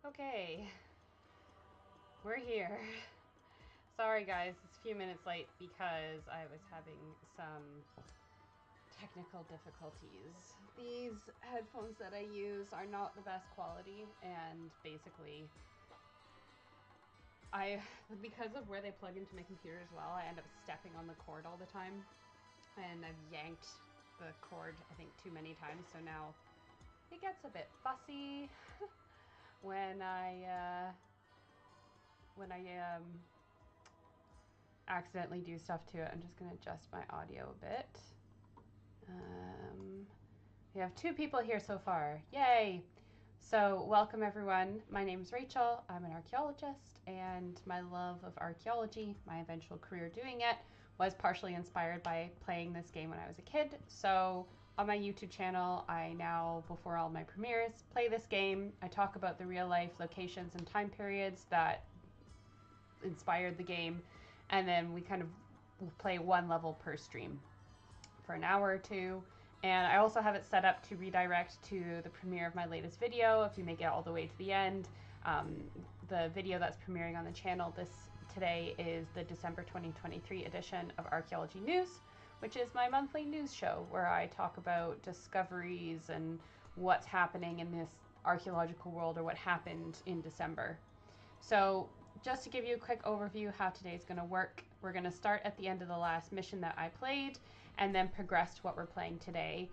Okay, we're here. Sorry guys, it's a few minutes late because I was having some technical difficulties. These headphones that I use are not the best quality, and basically because of where they plug into my computer as well, I end up stepping on the cord all the time, and I've yanked the cord I think too many times, so now it gets a bit fussy when I accidentally do stuff to it. I'm just going to adjust my audio a bit. We have 2 people here so far. Yay! So welcome everyone. My name is Rachel. I'm an archaeologist, and my love of archaeology, my eventual career doing it, was partially inspired by playing this game when I was a kid. So on my YouTube channel, I now, before all my premieres, play this game. I talk about the real life locations and time periods that inspired the game, and then we kind of play one level per stream for an hour or two. And I also have it set up to redirect to the premiere of my latest video if you make it all the way to the end. The video that's premiering on the channel today is the December 2023 edition of Archaeology News, which is my monthly news show where I talk about discoveries and what's happening in this archaeological world, or what happened in December. So just to give you a quick overview how today's going to work, we're going to start at the end of the last mission that I played and then progress to what we're playing today.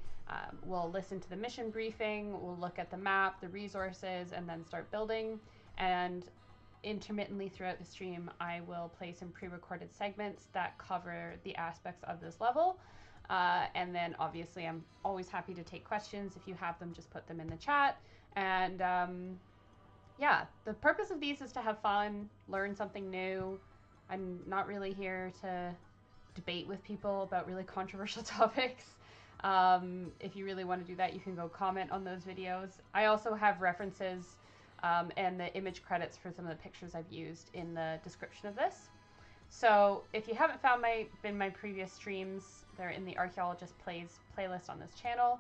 We'll listen to the mission briefing, we'll look at the map, the resources, and then start building. And intermittently throughout the stream, I will play some pre-recorded segments that cover the aspects of this level. And then obviously I'm always happy to take questions. If you have them, just put them in the chat. And yeah, the purpose of these is to have fun, learn something new. I'm not really here to debate with people about really controversial topics. If you really want to do that, you can go comment on those videos. I also have references and the image credits for some of the pictures I've used in the description of this. So if you haven't found my previous streams, they're in the Archaeologist Plays playlist on this channel.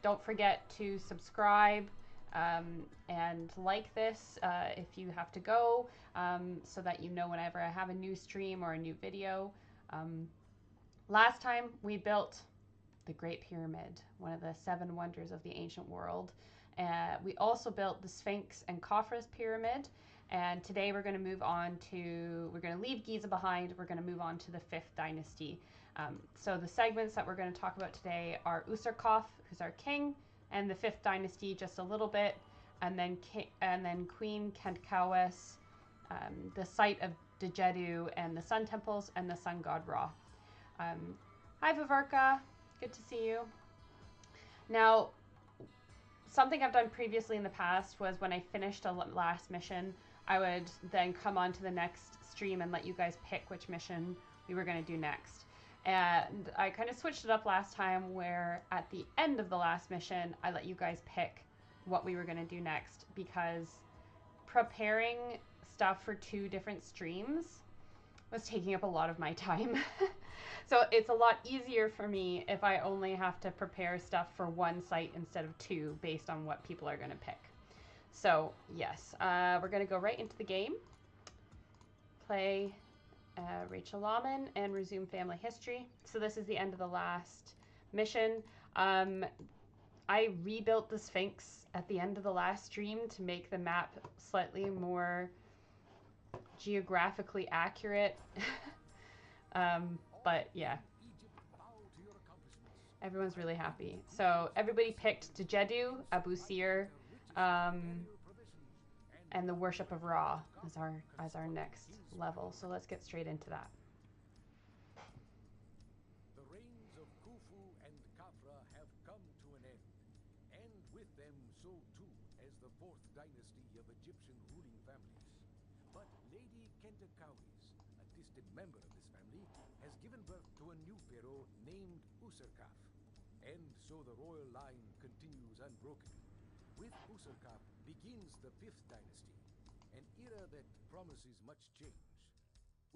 Don't forget to subscribe and like this if you have to go, so that you know whenever I have a new stream or a new video. Last time we built the Great Pyramid, one of the 7 wonders of the ancient world. We also built the Sphinx and Khafre's pyramid, and today we're going to leave Giza behind. We're going to move on to the 5th dynasty. So the segments that we're going to talk about today are Userkaf, who's our king, and the 5th dynasty just a little bit, and then Queen Khentkaus, the site of Djedu, and the sun temples, and the sun god Ra. Hi Vivarka, good to see you. Now, something I've done previously in the past was when I finished a last mission, I would then come on to the next stream and let you guys pick which mission we were going to do next. And I kind of switched it up last time, where at the end of the last mission, I let you guys pick what we were going to do next, because preparing stuff for 2 different streams was taking up a lot of my time. So it's a lot easier for me if I only have to prepare stuff for 1 site instead of 2 based on what people are going to pick. So yes, we're going to go right into the game. Play Rachel Lawman and resume family history. So this is the end of the last mission. I rebuilt the Sphinx at the end of the last stream to make the map slightly more geographically accurate. But yeah, everyone's really happy. So everybody picked Djedu, Abusir, and the worship of Ra as our next level. So let's get straight into that. The reigns of Khufu and Khafre have come to an end, and with them so too has the 4th dynasty of Egyptian ruling families. But Lady Khentkawes, a distant member of this family, has given birth to a new pharaoh named Userkaf. And so the royal line continues unbroken. With Userkaf begins the 5th dynasty, an era that promises much change.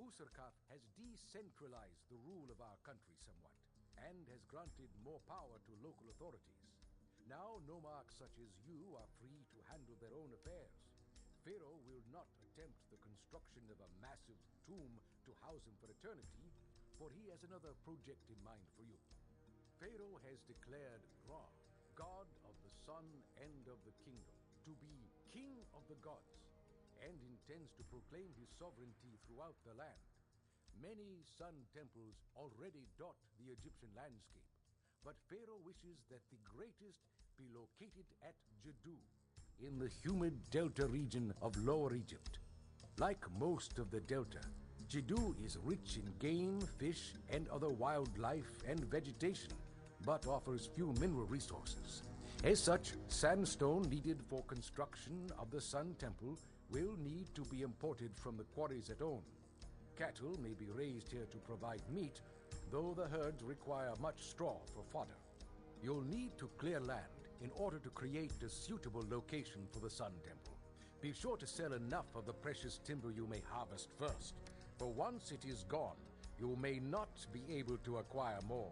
Userkaf has decentralized the rule of our country somewhat, and has granted more power to local authorities. Now nomarchs such as you are free to handle their own affairs. Pharaoh will not attempt the construction of a massive tomb to house him for eternity, for he has another project in mind for you. Pharaoh has declared Ra, god of the sun and of the kingdom, to be king of the gods, and intends to proclaim his sovereignty throughout the land. Many sun temples already dot the Egyptian landscape, but Pharaoh wishes that the greatest be located at Djedu, in the humid delta region of Lower Egypt. Like most of the delta, Djedu is rich in game, fish, and other wildlife and vegetation, but offers few mineral resources. As such, sandstone needed for construction of the Sun Temple will need to be imported from the quarries at On. Cattle may be raised here to provide meat, though the herds require much straw for fodder. You'll need to clear land in order to create a suitable location for the Sun Temple. Be sure to sell enough of the precious timber you may harvest first, for once it is gone, you may not be able to acquire more.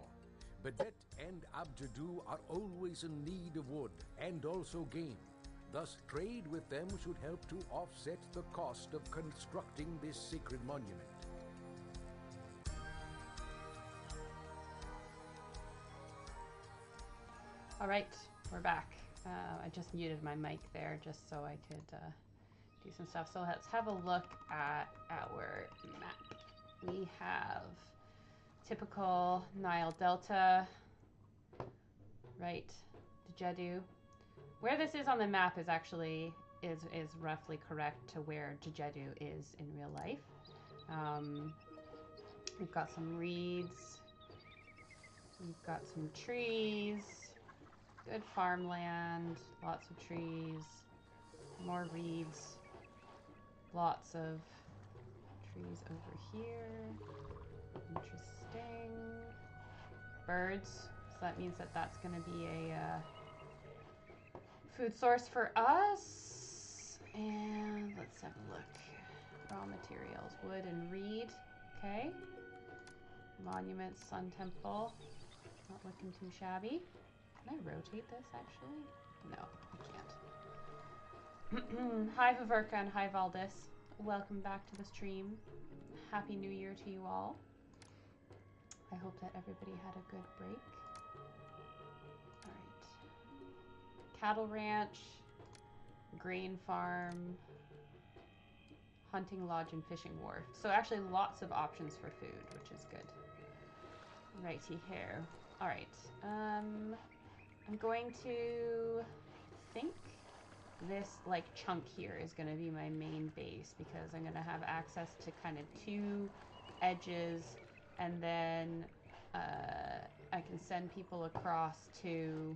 Bedet and Abjadu are always in need of wood and also game. Thus, trade with them should help to offset the cost of constructing this sacred monument. All right, we're back. I just muted my mic there just so I could do some stuff. So let's have a look at our map. We have typical Nile Delta, right, Djedu. Where this is on the map is actually is roughly correct to where Djedu is in real life. We've got some reeds, we've got some trees, good farmland, lots of trees, more reeds, lots of trees over here. Interesting. Birds, so that means that that's going to be a food source for us. And let's have a look. Raw materials, wood and reed. Okay. Monuments, Sun Temple. Not looking too shabby. Can I rotate this actually? No, I can't. Hi Viverka and hi Valdis. Welcome back to the stream. Happy New Year to you all. I hope that everybody had a good break. All right. Cattle ranch, grain farm, hunting lodge, and fishing wharf. So actually lots of options for food, which is good. Righty here. All right. I'm going to think this like chunk here is going to be my main base because I'm going to have access to kind of two edges, and then I can send people across to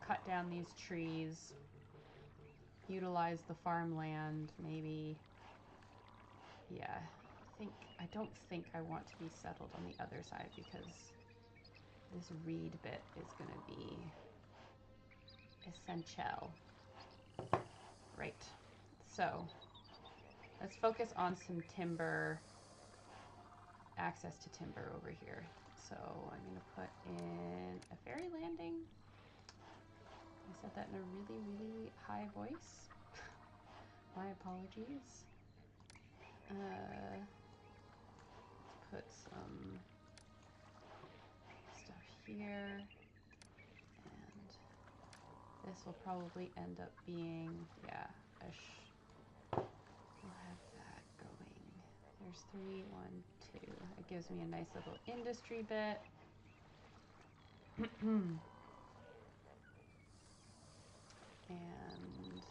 cut down these trees, utilize the farmland, maybe. Yeah, I don't think I want to be settled on the other side because this reed bit is going to be essential. Right, so let's focus on some timber, access to timber over here. So I'm going to put in a ferry landing. I said that in a really, really high voice. My apologies. Let's put some stuff here. And this will probably end up being, yeah, we'll have that going. There's 3, 1, 2. It gives me a nice little industry bit. And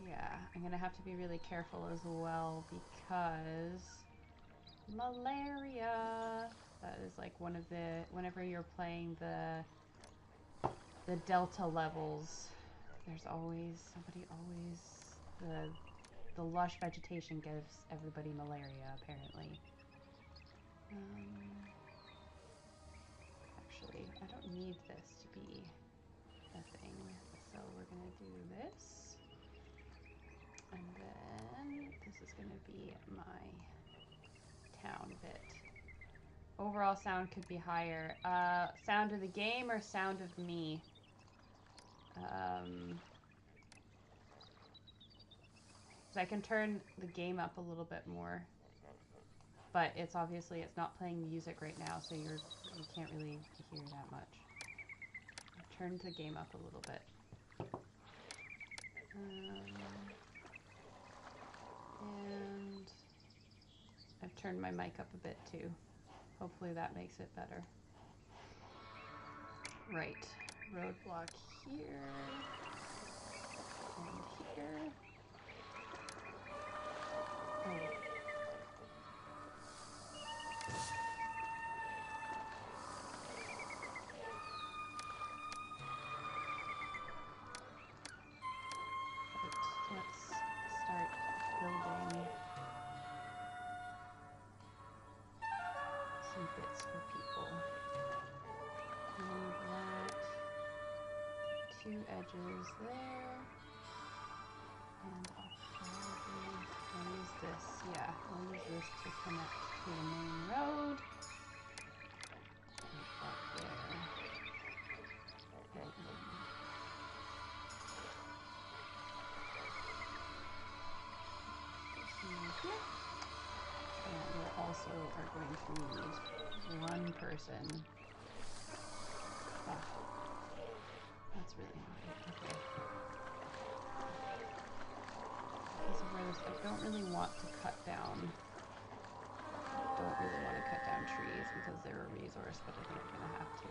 yeah, I'm gonna have to be really careful as well because malaria. That is like one of the, whenever you're playing the delta levels, there's always the lush vegetation gives everybody malaria apparently. Actually, I don't need this to be a thing, so we're gonna do this, and then this is gonna be my town bit. Overall sound could be higher. Sound of the game or sound of me? So I can turn the game up a little bit more, but it's obviously it's not playing music right now, so you can't really hear that much. I've turned the game up a little bit. And I've turned my mic up a bit too. Hopefully that makes it better. Right, roadblock here and here. Oh. Right, let's start building some bits for people. And that, 2 edges there. And I'll use this, yeah, I'll use this to connect to the main road. Right up there. And here. And we also are going to need 1 person. Ah, that's really annoying. Okay. Because of where this, I don't really want to cut down. I don't really want to cut down trees because they're a resource, but I think I'm going to have to.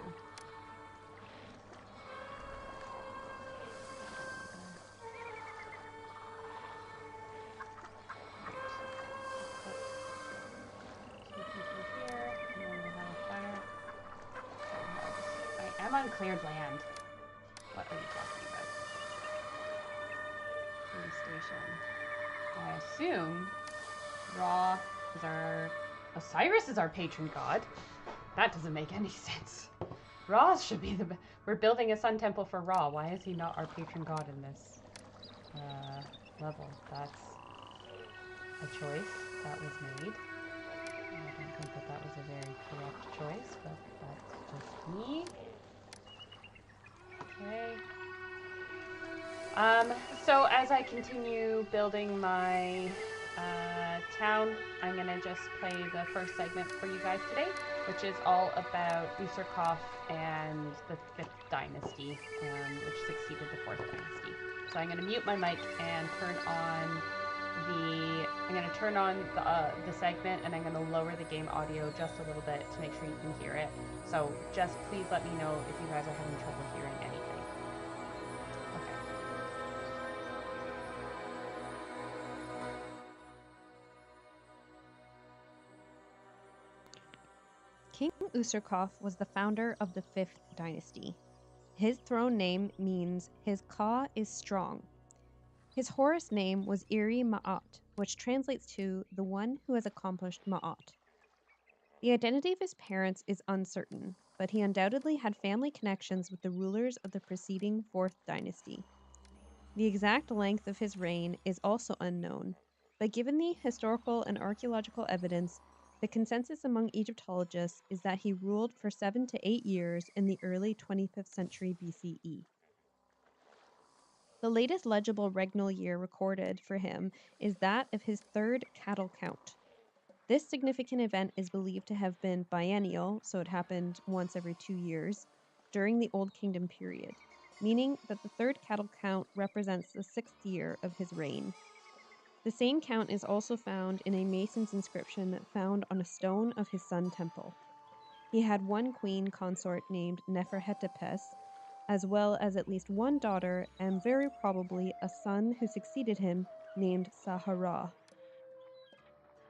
I'm on cleared land. What are you talking about? Police station. I assume Ra is our... Osiris is our patron god. That doesn't make any sense. Ra should be the... We're building a sun temple for Ra. Why is he not our patron god in this level? That's a choice that was made. I don't think that that was a very correct choice, but that's just me. Okay. So as I continue building my town, I'm going to just play the first segment for you guys today, which is all about Userkaf and the 5th dynasty, which succeeded the 4th dynasty. So I'm going to mute my mic and turn on the segment, and I'm going to lower the game audio just a little bit to make sure you can hear it. So just please let me know if you guys are having trouble hearing anything. King Userkaf was the founder of the 5th dynasty. His throne name means his Ka is strong. His Horus name was Iri Ma'at, which translates to the one who has accomplished Ma'at. The identity of his parents is uncertain, but he undoubtedly had family connections with the rulers of the preceding 4th dynasty. The exact length of his reign is also unknown, but given the historical and archaeological evidence, the consensus among Egyptologists is that he ruled for 7 to 8 years in the early 25th century BCE. The latest legible regnal year recorded for him is that of his 3rd cattle count. This significant event is believed to have been biennial, so it happened once every 2 years, during the Old Kingdom period, meaning that the 3rd cattle count represents the 6th year of his reign. The same count is also found in a mason's inscription found on a stone of his sun temple. He had 1 queen consort named Neferhetepes, as well as at least 1 daughter and very probably a son who succeeded him named Sahara.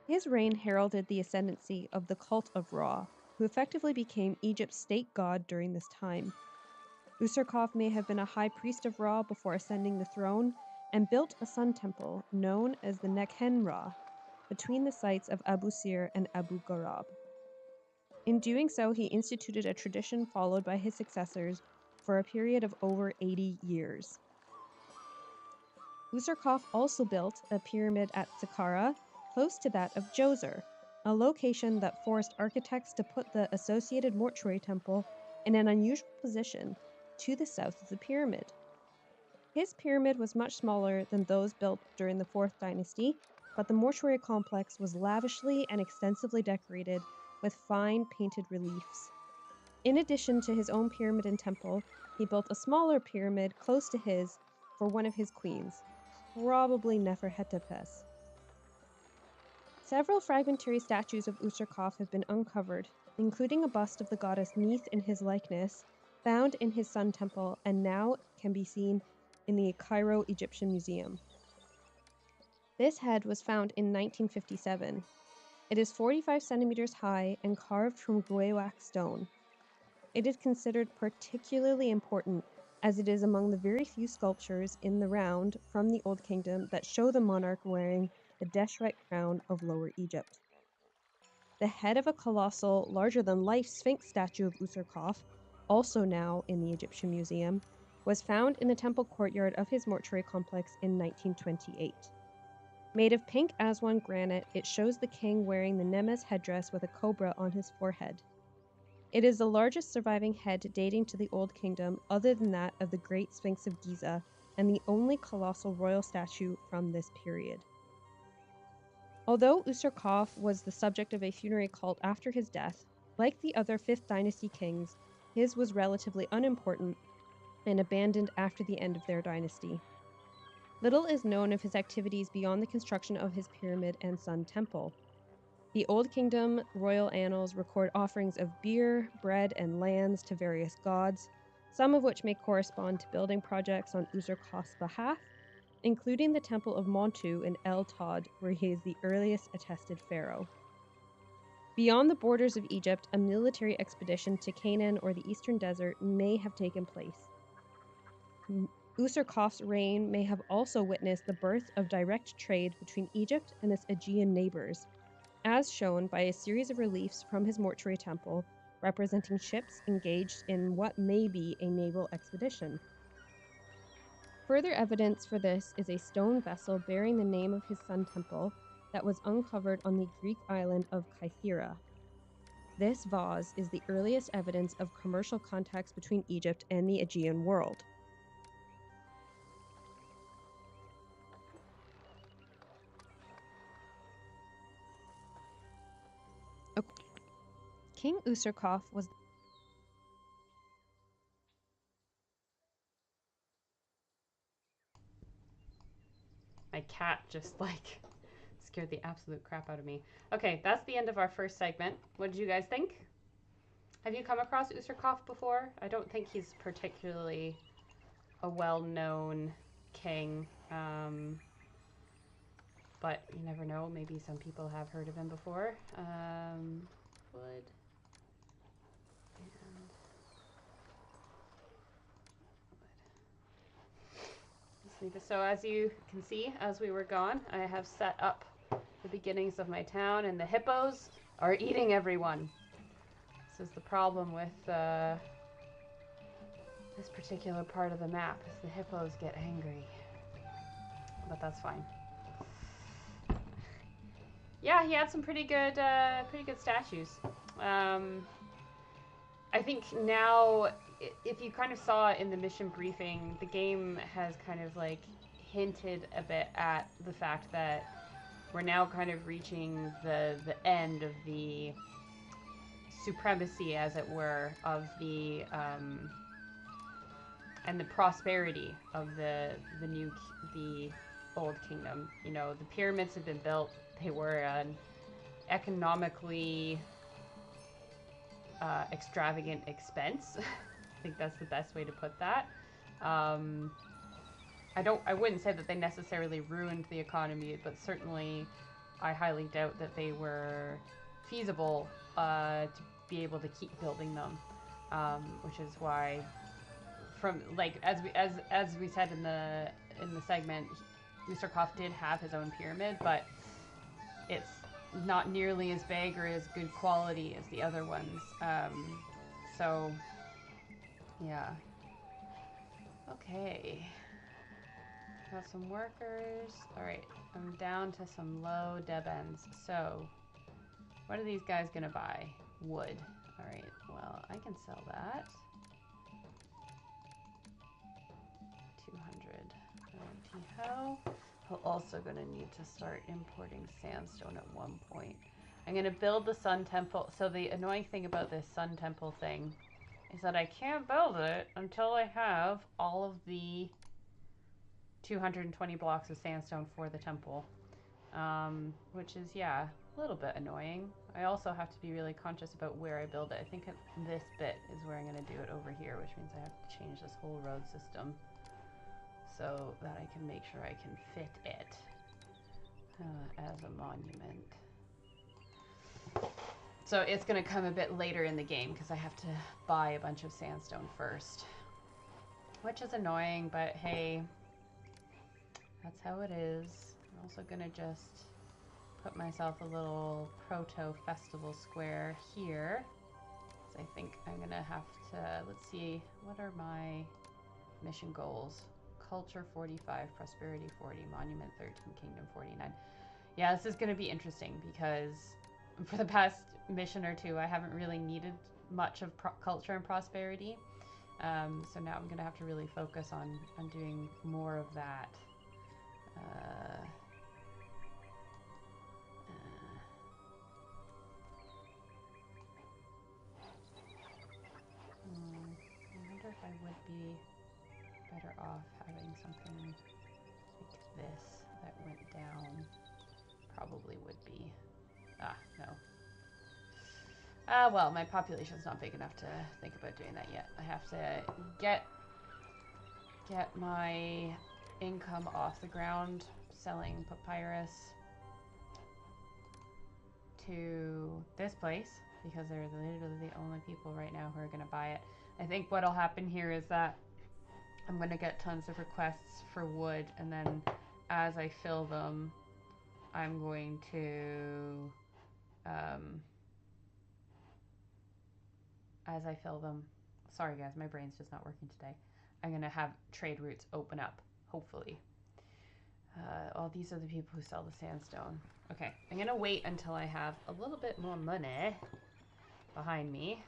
His reign heralded the ascendancy of the cult of Ra, who effectively became Egypt's state god during this time. Userkaf may have been a high priest of Ra before ascending the throne, and built a sun temple known as the Nekhen Ra, between the sites of Abu Sir and Abu Ghurab. In doing so, he instituted a tradition followed by his successors for a period of over 80 years. Userkaf also built a pyramid at Saqqara, close to that of Djoser, a location that forced architects to put the associated mortuary temple in an unusual position to the south of the pyramid. His pyramid was much smaller than those built during the 4th dynasty, but the mortuary complex was lavishly and extensively decorated with fine painted reliefs. In addition to his own pyramid and temple, he built a smaller pyramid close to his for one of his queens, probably Neferhetepes. Several fragmentary statues of Userkaf have been uncovered, including a bust of the goddess Neith in his likeness, found in his sun temple and now can be seen in the Cairo Egyptian Museum. This head was found in 1957. It is 45 centimeters high and carved from Guewak stone. It is considered particularly important as it is among the very few sculptures in the round from the Old Kingdom that show the monarch wearing the Deshret crown of Lower Egypt. The head of a colossal, larger-than-life Sphinx statue of Userkaf, also now in the Egyptian Museum, was found in the temple courtyard of his mortuary complex in 1928. Made of pink Aswan granite, it shows the king wearing the Nemes headdress with a cobra on his forehead. It is the largest surviving head dating to the Old Kingdom other than that of the Great Sphinx of Giza, and the only colossal royal statue from this period. Although Userkaf was the subject of a funerary cult after his death, like the other 5th dynasty kings, his was relatively unimportant and abandoned after the end of their dynasty. Little is known of his activities beyond the construction of his pyramid and sun temple. The Old Kingdom royal annals record offerings of beer, bread, and lands to various gods, some of which may correspond to building projects on Userkaf's behalf, including the Temple of Montu in El Tod, where he is the earliest attested pharaoh. Beyond the borders of Egypt, a military expedition to Canaan or the Eastern Desert may have taken place. Userkaf's reign may have also witnessed the birth of direct trade between Egypt and its Aegean neighbors, as shown by a series of reliefs from his mortuary temple representing ships engaged in what may be a naval expedition. Further evidence for this is a stone vessel bearing the name of his sun temple that was uncovered on the Greek island of Kythira. This vase is the earliest evidence of commercial contacts between Egypt and the Aegean world. King Userkaf was My cat just like scared the absolute crap out of me. Okay, that's the end of our first segment. What did you guys think? Have you come across Userkaf before? I don't think he's particularly a well-known king, but you never know. Maybe some people have heard of him before. Wood. So as you can see, as we were gone, I have set up the beginnings of my town, and the hippos are eating everyone. This is the problem with this particular part of the map, is the hippos get angry. But that's fine. Yeah, he had some pretty good statues. I think now, if you kind of saw in the mission briefing, the game has kind of like hinted a bit at the fact that we're now kind of reaching the end of the supremacy, as it were, of the and the prosperity of the Old Kingdom. You know, the pyramids had been built; they were an economically extravagant expense. I think that's the best way to put that. I wouldn't say that they necessarily ruined the economy, but certainly I highly doubt that they were feasible to be able to keep building them, which is why, from like as we said in the segment, Userkaf did have his own pyramid, but it's not nearly as big or as good quality as the other ones. So yeah. Okay. Got some workers. Alright, I'm down to some low deb ends. So, what are these guys gonna buy? Wood. Alright, well, I can sell that. 200. how. We're also going to need to start importing sandstone at one point. I'm going to build the sun temple. So the annoying thing about this sun temple thing is that I can't build it until I have all of the 220 blocks of sandstone for the temple. Which is, yeah, a little bit annoying. I also have to be really conscious about where I build it. I think this bit is where I'm going to do it over here, which means I have to change this whole road system so that I can make sure I can fit it as a monument. So it's going to come a bit later in the game because I have to buy a bunch of sandstone first, which is annoying, but hey, that's how it is. I'm also going to just put myself a little proto-festival square here. So I think I'm going to have to, let's see, what are my mission goals? Culture 45, Prosperity 40, Monument 13, Kingdom 49. Yeah, this is going to be interesting because for the past mission or two, I haven't really needed much of culture and prosperity. So now I'm going to have to really focus on doing more of that. I wonder if I would be better off having something like this that went down. Probably would be. No. Well, my population's not big enough to think about doing that yet. I have to get my income off the ground selling papyrus to this place because they're literally the only people right now who are going to buy it. I think what'll happen here is that I'm going to get tons of requests for wood, and then as I fill them, I'm going to as I fill them, sorry guys, my brain's just not working today. I'm going to have trade routes open up, hopefully. These are the people who sell the sandstone. Okay, I'm going to wait until I have a little bit more money behind me.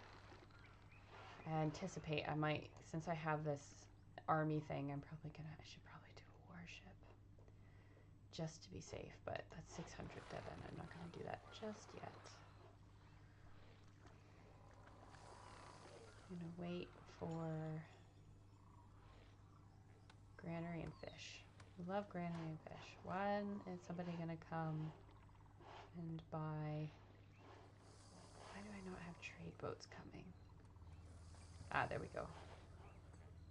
I anticipate I might, since I have this army thing, I should probably do a warship. Just to be safe, but that's 600 dead end. I'm not going to do that just yet. I'm going to wait for granary and fish. We love granary and fish. When is somebody going to come and buy? Why do I not have trade boats coming? There we go.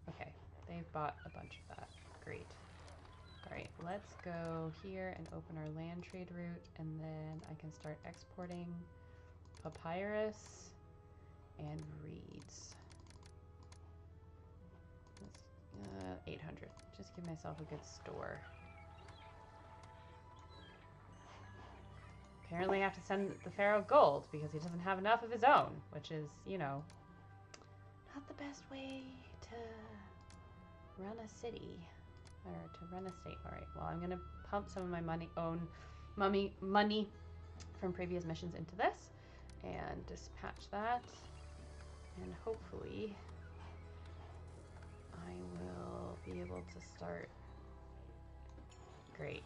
Okay, they've bought a bunch of that. Great. Alright, let's go here and open our land trade route, and then I can start exporting papyrus and reeds. 800. Just give myself a good store. Apparently I have to send the Pharaoh gold because he doesn't have enough of his own, which is, you know, not the best way to run a city or to run a state. All right, well, I'm going to pump some of my money from previous missions into this and dispatch that, and hopefully I will be able to start. Great.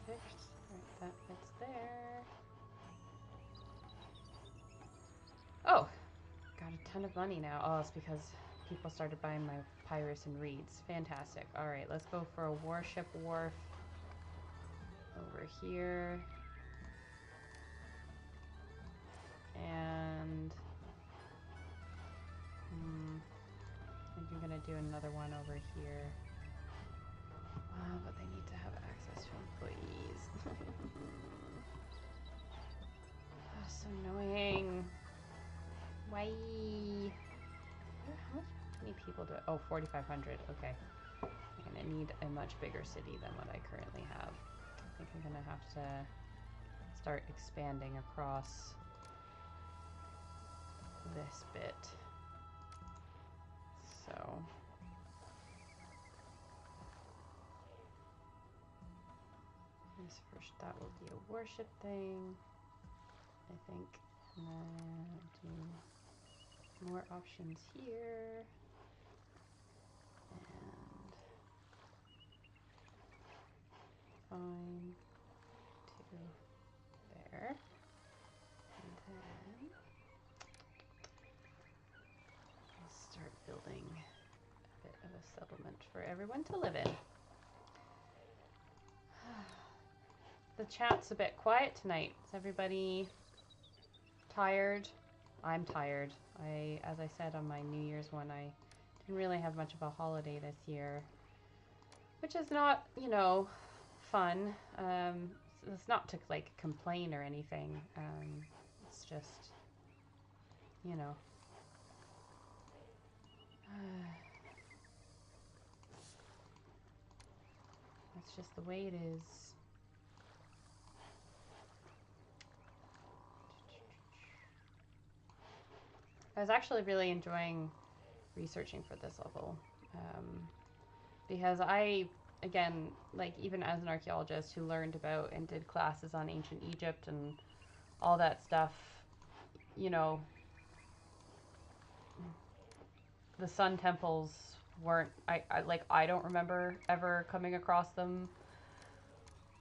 Fixed. Right, that fits there. Oh, got a ton of money now. Oh, it's because people started buying my papyrus and reeds. Fantastic. All right, let's go for a warship wharf over here. And I think I'm gonna do another one over here. But they need to have access to employees. Oh, so annoying. Why? How many people do I? Oh, 4,500. Okay. I'm gonna need a much bigger city than what I currently have. I think I'm gonna have to start expanding across this bit. So this first, that will be a warship thing, I think. And then do more options here. And fine to there. And then I'll start building a bit of a settlement for everyone to live in. The chat's a bit quiet tonight. Is everybody tired? I'm tired. As I said on my New Year's one, I didn't really have much of a holiday this year, which is not, you know, fun. It's not to like complain or anything. It's just, you know. That's just the way it is. I was actually really enjoying researching for this level because I, again, like even as an archaeologist who learned about and did classes on ancient Egypt and all that stuff, you know, the sun temples weren't, I don't remember ever coming across them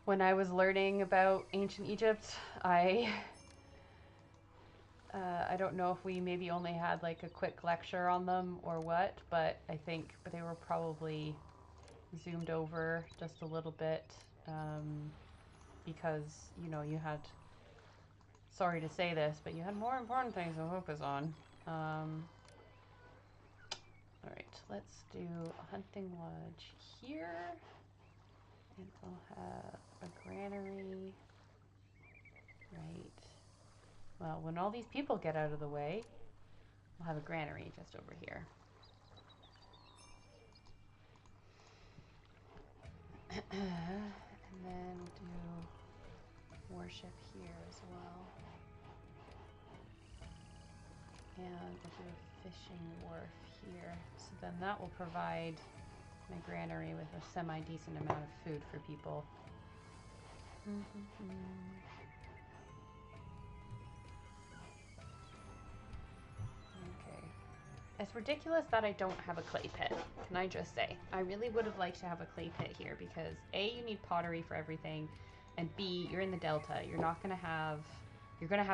when I was learning about ancient Egypt. I don't know if we maybe only had like a quick lecture on them or what, but I think they were probably zoomed over just a little bit because, you know, you had, sorry to say this, but you had more important things to focus on. All right, let's do a hunting lodge here, and I'll have a granary right. Well, when all these people get out of the way, we'll have a granary just over here. And then we'll do worship here as well. And we'll do a fishing wharf here. So then that will provide my granary with a semi-decent amount of food for people. Okay. It's ridiculous that I don't have a clay pit, can I just say. I really would have liked to have a clay pit here because A, you need pottery for everything, and B, you're in the delta. You're gonna have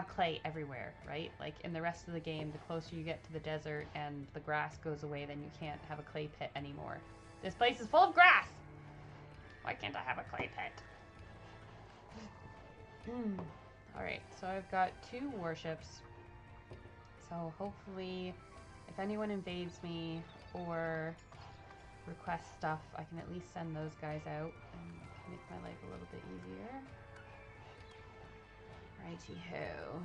clay everywhere, right? Like in the rest of the game, the closer you get to the desert and the grass goes away, then you can't have a clay pit anymore. This place is full of grass! Why can't I have a clay pit? Alright, so I've got 2 warships. So hopefully, if anyone invades me or requests stuff, I can at least send those guys out and make my life a little bit easier. Righty-ho.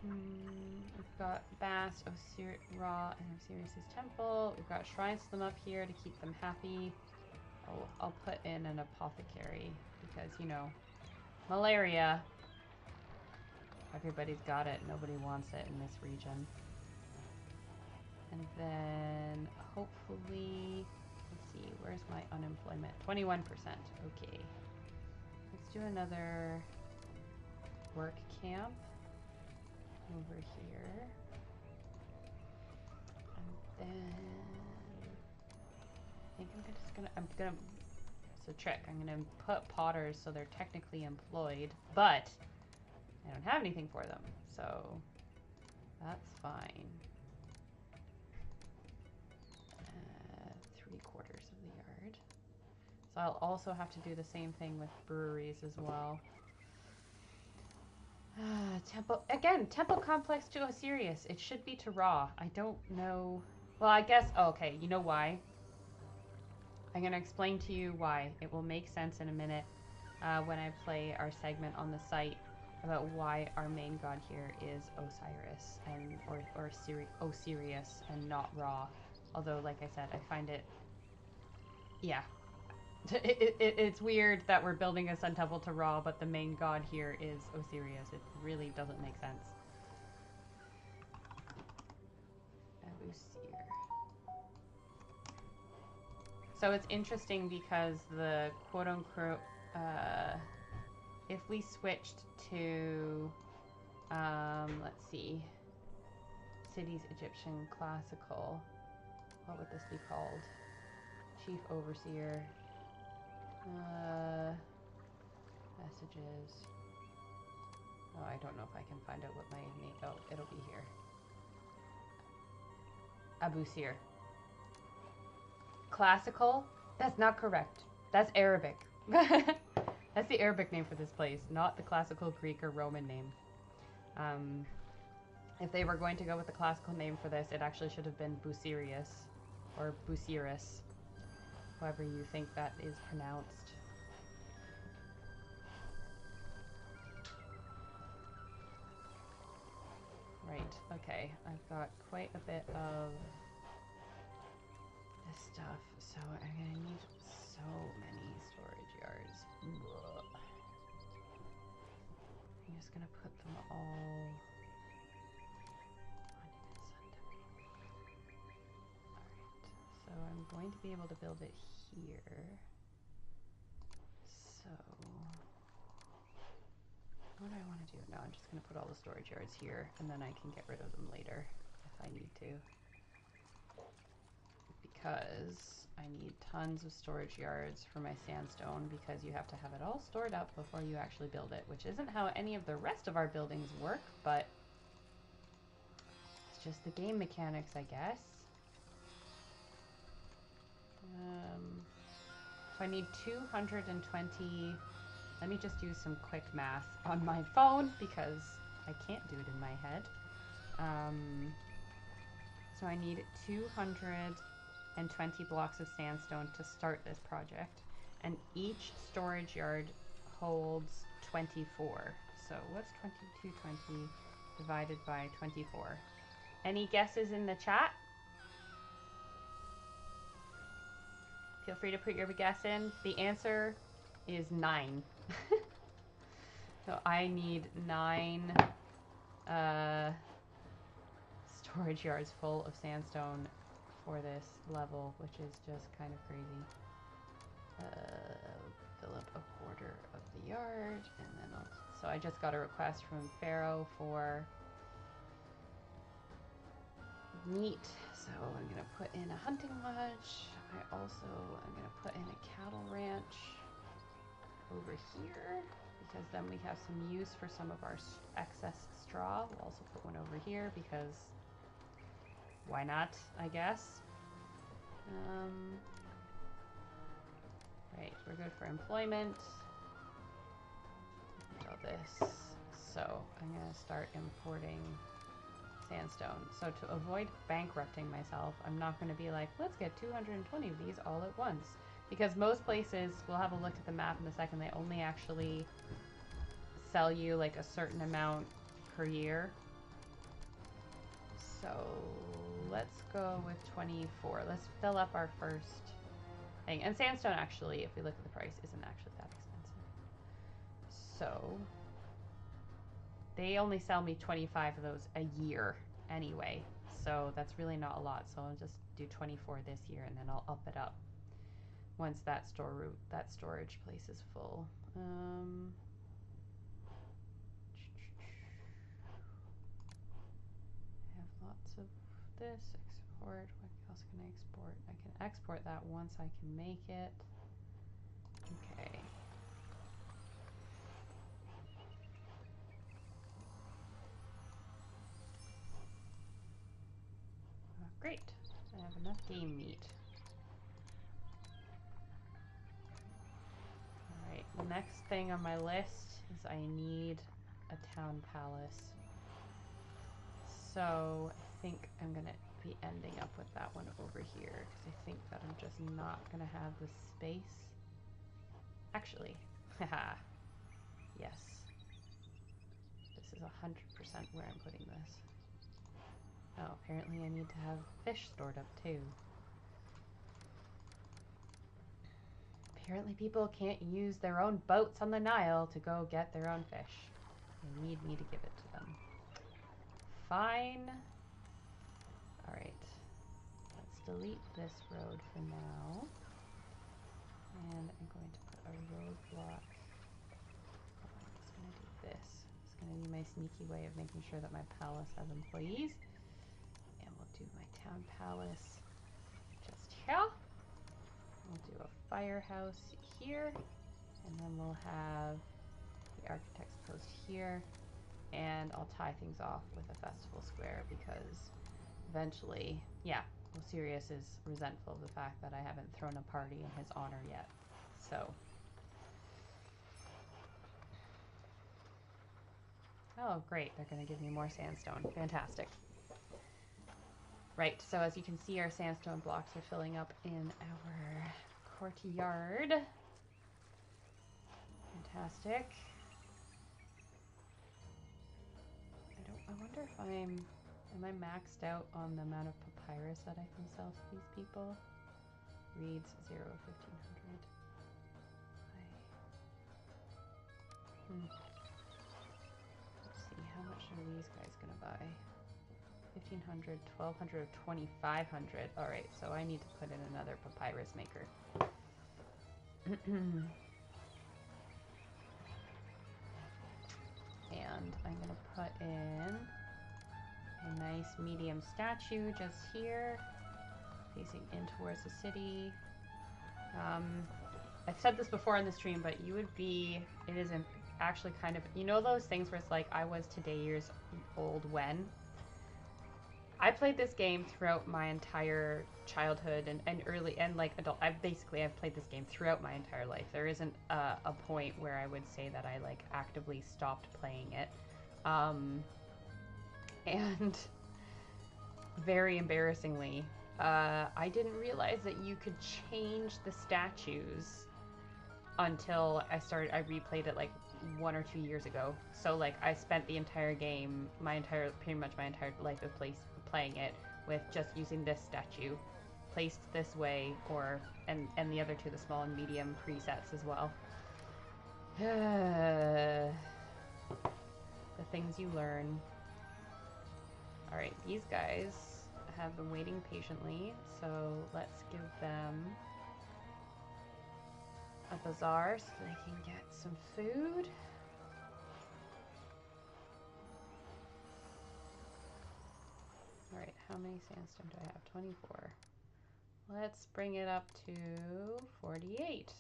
We've got Bass, Ra, and Osiris's temple. We've got shrines to them up here to keep them happy. I'll put in an apothecary because, you know, malaria. Everybody's got it. Nobody wants it in this region. And then hopefully, let's see, where's my unemployment? 21%. Okay. Let's do another work camp over here. And then I think I'm gonna, it's a trick. I'm gonna put potters so they're technically employed, but I don't have anything for them, so that's fine. 3/4 of the yard. So I'll also have to do the same thing with breweries as well. Temple, again, temple complex to Osiris. It should be to Ra. I don't know. Well, I guess, oh, okay, you know why? I'm going to explain to you why. It will make sense in a minute when I play our segment on the site about why our main god here is Osiris and or Osiris and not Ra. Although, like I said, I find it, yeah. It's weird that we're building a sun temple to Ra, but the main god here is Osiris. It really doesn't make sense. So it's interesting because the quote-unquote, if we switched to, let's see, city's Egyptian classical. What would this be called? Chief Overseer. Messages. Oh, I don't know if I can find out what my name... Oh, it'll be here. Abusir. Classical? That's not correct. That's Arabic. That's the Arabic name for this place, not the classical Greek or Roman name. If they were going to go with the classical name for this, it actually should have been Bucerius, or Bucyrus, however you think that is pronounced. Right, okay, I've got quite a bit of this stuff, so I'm gonna need so many storage yards. Ugh. I'm just gonna put them all so I'm going to be able to build it here. So what do I want to do? No, I'm just going to put all the storage yards here, and then I can get rid of them later if I need to. Because I need tons of storage yards for my sandstone, because you have to have it all stored up before you actually build it, which isn't how any of the rest of our buildings work, but it's just the game mechanics, I guess. So I need 220. Let me just do some quick math on my phone because I can't do it in my head. So I need 220 blocks of sandstone to start this project, and each storage yard holds 24. So what's 2220 divided by 24? Any guesses in the chat? Feel free to put your guess in. The answer is 9. So I need 9 storage yards full of sandstone for this level, which is just kind of crazy. Fill up a quarter of the yard, and then so I just got a request from Pharaoh for meat, so I'm gonna put in a hunting lodge. I'm gonna put in a cattle ranch over here, because then we have some use for some of our excess straw. We'll also put one over here because why not, I guess. Right, we're good for employment. All this. So I'm gonna start importing sandstone. So to avoid bankrupting myself, I'm not going to be like, let's get 220 of these all at once. Because most places, we'll have a look at the map in a second, they only actually sell you like a certain amount per year. So let's go with 24. Let's fill up our first thing. And sandstone actually, if we look at the price, isn't actually that expensive. So they only sell me 25 of those a year anyway, so that's really not a lot. So I'll just do 24 this year, and then I'll up it up once that storage place is full. I have lots of this. Export. What else can I export? I can export that once I can make it. Okay. Great. I have enough game meat. Alright, the next thing on my list is I need a town palace. So I think I'm going to be ending up with that one over here, because I think that I'm just not going to have the space. Actually, haha, yes. This is 100% where I'm putting this. Oh, apparently I need to have fish stored up too. Apparently people can't use their own boats on the Nile to go get their own fish. They need me to give it to them. Fine. Alright. Let's delete this road for now. And I'm going to put a roadblock. I'm just going to do this. It's going to be my sneaky way of making sure that my palace has employees. town palace just here. We'll do a firehouse here, and then we'll have the architect's post here, and I'll tie things off with a festival square because eventually, yeah, Osiris is resentful of the fact that I haven't thrown a party in his honor yet. So, oh great, they're going to give me more sandstone. Fantastic. Right, so as you can see, our sandstone blocks are filling up in our courtyard. Fantastic. I wonder if am I maxed out on the amount of papyrus that I can sell to these people? Reads 0, 1500. Let's see, how much are these guys gonna buy? 1500, 1200, 2500. Alright, so I need to put in another papyrus maker. And I'm going to put in a nice medium statue just here, facing in towards the city. I've said this before in the stream, but it is actually kind of, you know those things where it's like, I was today years old when? I played this game throughout my entire childhood and early and like adult. I've played this game throughout my entire life. There isn't a point where I would say that I like actively stopped playing it. And very embarrassingly, I didn't realize that you could change the statues until I replayed it like 1 or 2 years ago. So like I spent the entire game, pretty much my entire life of playing it with just using this statue placed this way, and the other two, the small and medium presets as well. The things you learn. Alright, these guys have been waiting patiently, so let's give them a bazaar so they can get some food. Alright, how many sandstone do I have? 24. Let's bring it up to 48.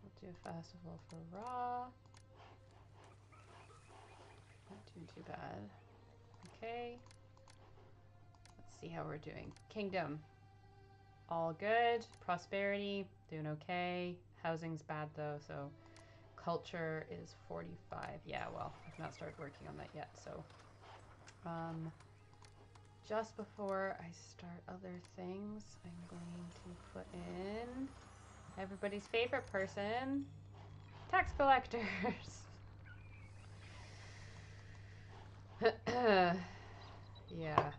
We'll do a festival for raw. Not doing too bad. Okay. Let's see how we're doing. Kingdom. All good. Prosperity. Doing okay. Housing's bad though, so culture is 45. Yeah, well, I've not started working on that yet, so just before I start other things, I'm going to put in everybody's favorite person, tax collectors. Yeah.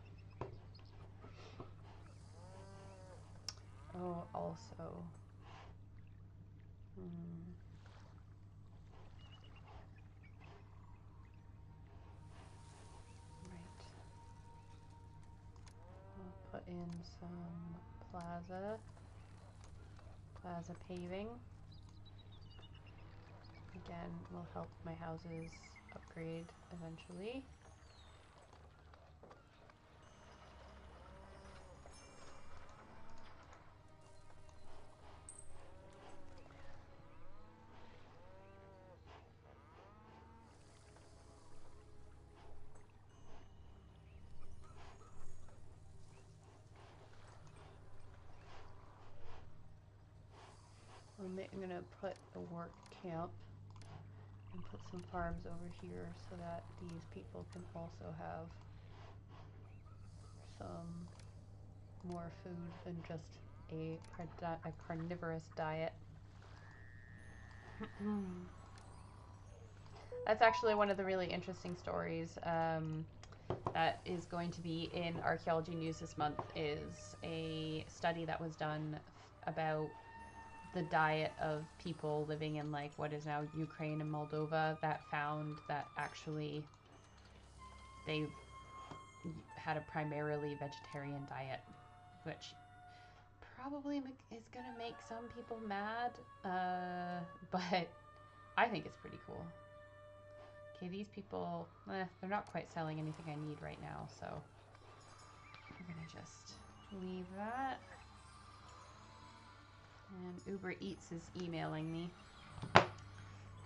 Oh, also. Put in some plaza paving. Again, will help my houses upgrade eventually. I'm gonna put a work camp and put some farms over here so that these people can also have some more food than just a carnivorous diet. That's actually one of the really interesting stories that is going to be in Archaeology News this month, is a study that was done about the diet of people living in like what is now Ukraine and Moldova, that found that actually they had a primarily vegetarian diet, which probably is gonna make some people mad, but I think it's pretty cool. Okay, these people, they're not quite selling anything I need right now, so I'm gonna just leave that. And Uber Eats is emailing me.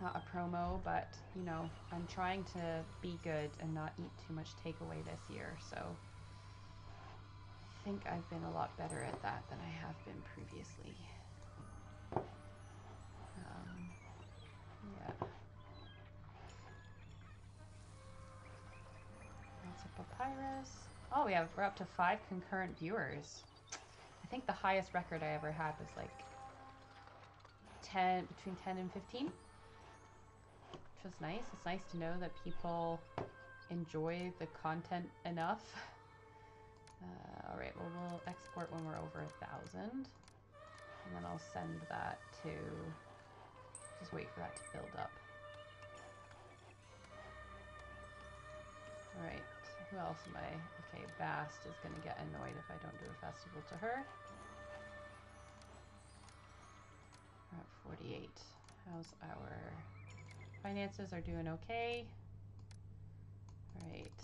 Not a promo, but, you know, I'm trying to be good and not eat too much takeaway this year, so I think I've been a lot better at that than I have been previously. Yeah. Lots of papyrus. Oh, we're up to 5 concurrent viewers. I think the highest record I ever had was like between 10 and 15. Which was nice. It's nice to know that people enjoy the content enough. Alright, well, we'll export when we're over 1,000. And then I'll send that to... Just wait for that to build up. Alright, who else am I? Okay, Bast is going to get annoyed if I don't do a festival to her. We're at 48. How's our... Finances are doing okay. Alright.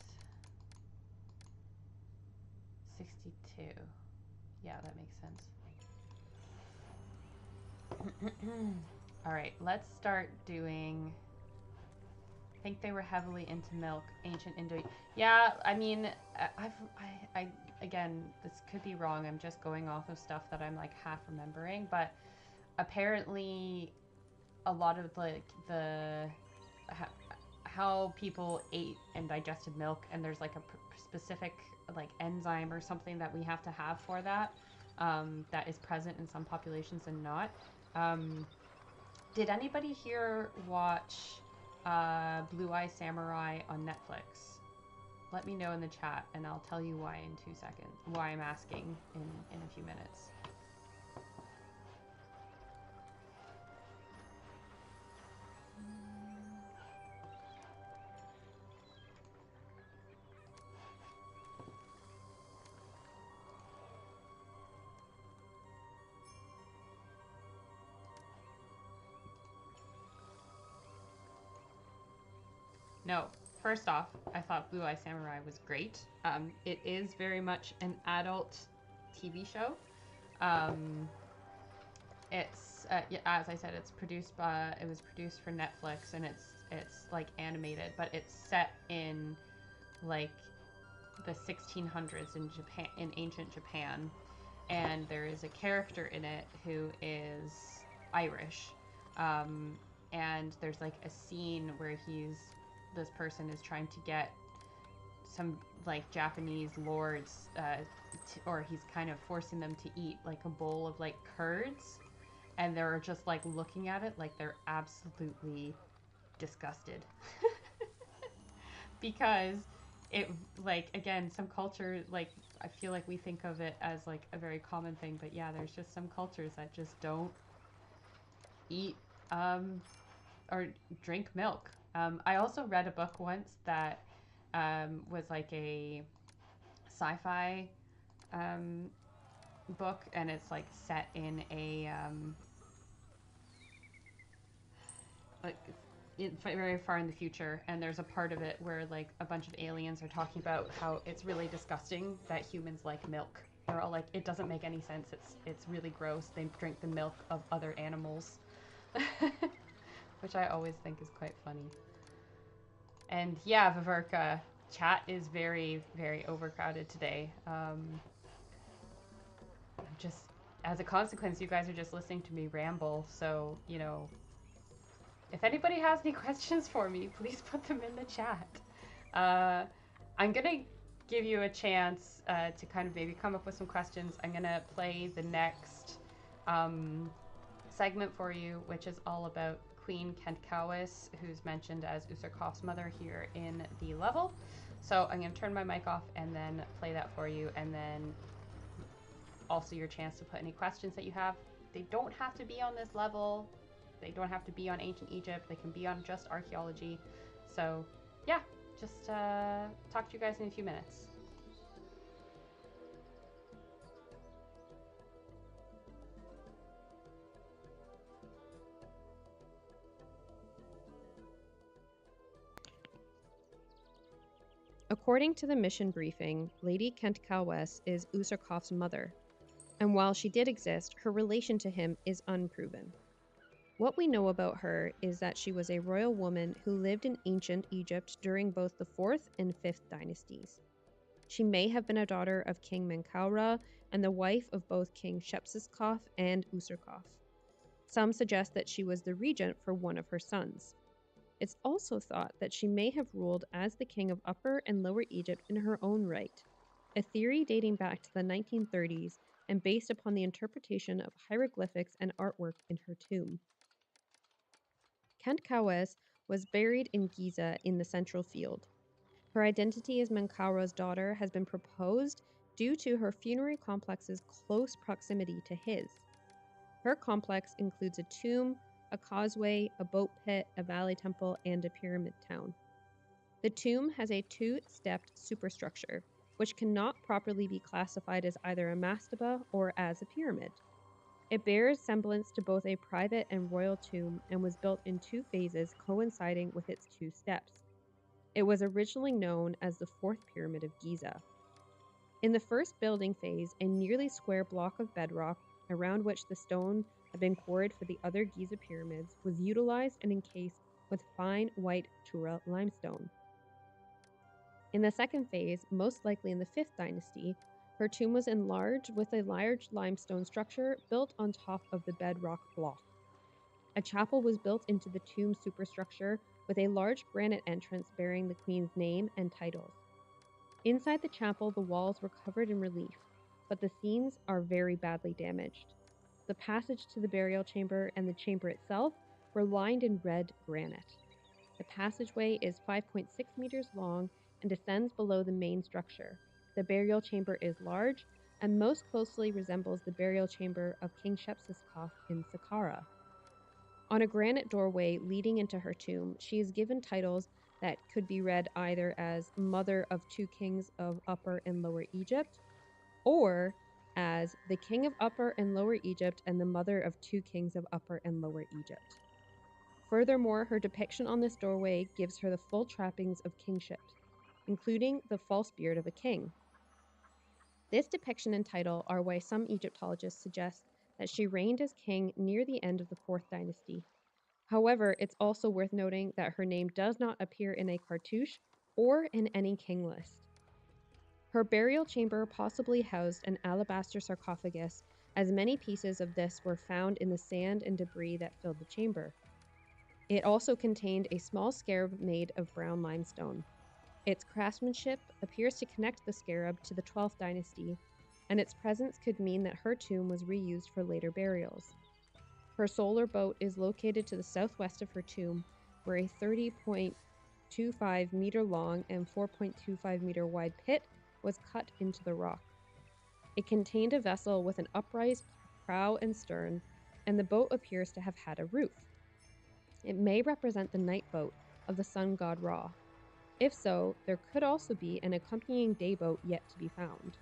62. Yeah, that makes sense. Alright, let's start doing... I think they were heavily into milk, ancient Indo... Yeah, I mean, I again, this could be wrong. I'm just going off of stuff that I'm like half remembering, but apparently a lot of like how people ate and digested milk, and there's like a specific like enzyme or something that we have to have for that, that is present in some populations and not. Did anybody here watch Blue Eye Samurai on Netflix? Let me know in the chat and I'll tell you why in 2 seconds. Why I'm asking in a few minutes. No, first off, I thought Blue Eye Samurai was great. It is very much an adult TV show. It's yeah, as I said, it was produced for Netflix, and it's like animated, but it's set in like the 1600s in Japan, in ancient Japan, and there is a character in it who is Irish, and there's like a scene where this person is trying to get some like Japanese lords, or he's kind of forcing them to eat like a bowl of like curds, and they're just like looking at it like they're absolutely disgusted. Because it, like, again, some culture, like, I feel like we think of it as like a very common thing, but yeah, there's just some cultures that just don't eat or drink milk. I also read a book once that was like a sci-fi book, and it's like set in a like very far in the future, and there's a part of it where like a bunch of aliens are talking about how it's really disgusting that humans like milk. They're all like, it doesn't make any sense. It's really gross. They drink the milk of other animals. Which I always think is quite funny. And yeah, Viverka, chat is very, very overcrowded today. Just as a consequence, you guys are just listening to me ramble. So, you know, if anybody has any questions for me, please put them in the chat. I'm going to give you a chance to kind of maybe come up with some questions. I'm going to play the next segment for you, which is all about Queen Khentkaus, who's mentioned as Userkaf's mother here in the level. So I'm going to turn my mic off and then play that for you, and then also your chance to put any questions that you have. They don't have to be on this level. They don't have to be on ancient Egypt. They can be on just archaeology. So yeah, just talk to you guys in a few minutes. According to the mission briefing, Lady Khentkawes is Userkaf's mother, and while she did exist, her relation to him is unproven. What we know about her is that she was a royal woman who lived in ancient Egypt during both the 4th and 5th dynasties. She may have been a daughter of King Menkaura and the wife of both King Khentkaus and Userkaf. Some suggest that she was the regent for one of her sons. It's also thought that she may have ruled as the king of Upper and Lower Egypt in her own right, a theory dating back to the 1930s and based upon the interpretation of hieroglyphics and artwork in her tomb. Khentkawes was buried in Giza in the central field. Her identity as Menkaura's daughter has been proposed due to her funerary complex's close proximity to his. Her complex includes a tomb, a causeway, a boat pit, a valley temple, and a pyramid town. The tomb has a 2-stepped superstructure, which cannot properly be classified as either a mastaba or as a pyramid. It bears semblance to both a private and royal tomb and was built in 2 phases coinciding with its 2 steps. It was originally known as the 4th Pyramid of Giza. In the first building phase, a nearly square block of bedrock, around which the stone had been quarried for the other Giza pyramids, was utilized and encased with fine white Tura limestone. In the second phase, most likely in the 5th dynasty, her tomb was enlarged with a large limestone structure built on top of the bedrock block. A chapel was built into the tomb superstructure with a large granite entrance bearing the queen's name and titles. Inside the chapel, the walls were covered in relief, but the scenes are very badly damaged. The passage to the burial chamber and the chamber itself were lined in red granite. The passageway is 5.6 meters long and descends below the main structure. The burial chamber is large and most closely resembles the burial chamber of King Khentkaus in Saqqara. On a granite doorway leading into her tomb, she is given titles that could be read either as Mother of 2 Kings of Upper and Lower Egypt, or as the King of Upper and Lower Egypt and the Mother of 2 Kings of Upper and Lower Egypt. Furthermore, her depiction on this doorway gives her the full trappings of kingship, including the false beard of a king. This depiction and title are why some Egyptologists suggest that she reigned as king near the end of the 4th dynasty. However, it's also worth noting that her name does not appear in a cartouche or in any king list. Her burial chamber possibly housed an alabaster sarcophagus, as many pieces of this were found in the sand and debris that filled the chamber. It also contained a small scarab made of brown limestone. Its craftsmanship appears to connect the scarab to the 12th dynasty, and its presence could mean that her tomb was reused for later burials. Her solar boat is located to the southwest of her tomb, where a 30.25 meter long and 4.25 meter wide pit was cut into the rock. It contained a vessel with an upraised prow and stern, and the boat appears to have had a roof. It may represent the night boat of the sun god Ra. If so, there could also be an accompanying day boat yet to be found.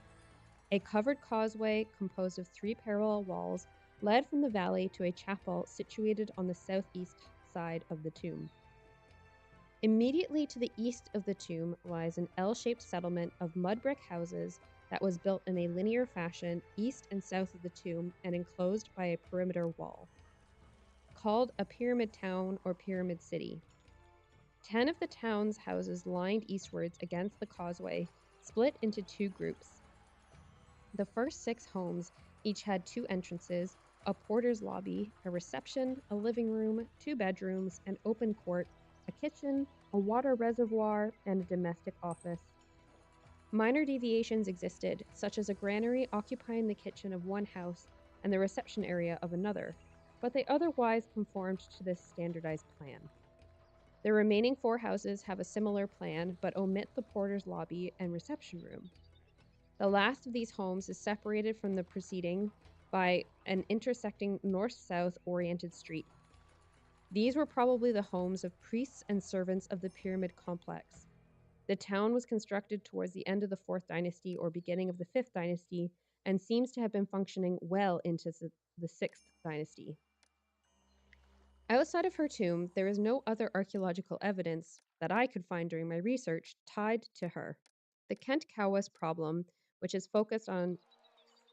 A covered causeway composed of 3 parallel walls led from the valley to a chapel situated on the southeast side of the tomb. Immediately to the east of the tomb lies an L-shaped settlement of mud brick houses that was built in a linear fashion east and south of the tomb and enclosed by a perimeter wall. Called a pyramid town or pyramid city. 10 of the town's houses lined eastwards against the causeway, split into 2 groups. The first 6 homes each had 2 entrances, a porter's lobby, a reception, a living room, 2 bedrooms, an open court, a kitchen, a water reservoir, and a domestic office. Minor deviations existed, such as a granary occupying the kitchen of one house and the reception area of another, but they otherwise conformed to this standardized plan. The remaining 4 houses have a similar plan, but omit the porter's lobby and reception room. The last of these homes is separated from the preceding by an intersecting north-south oriented street. These were probably the homes of priests and servants of the pyramid complex. The town was constructed towards the end of the 4th dynasty or beginning of the 5th dynasty and seems to have been functioning well into the 6th dynasty. Outside of her tomb, there is no other archaeological evidence that I could find during my research tied to her. The Khentkawes problem, which is focused on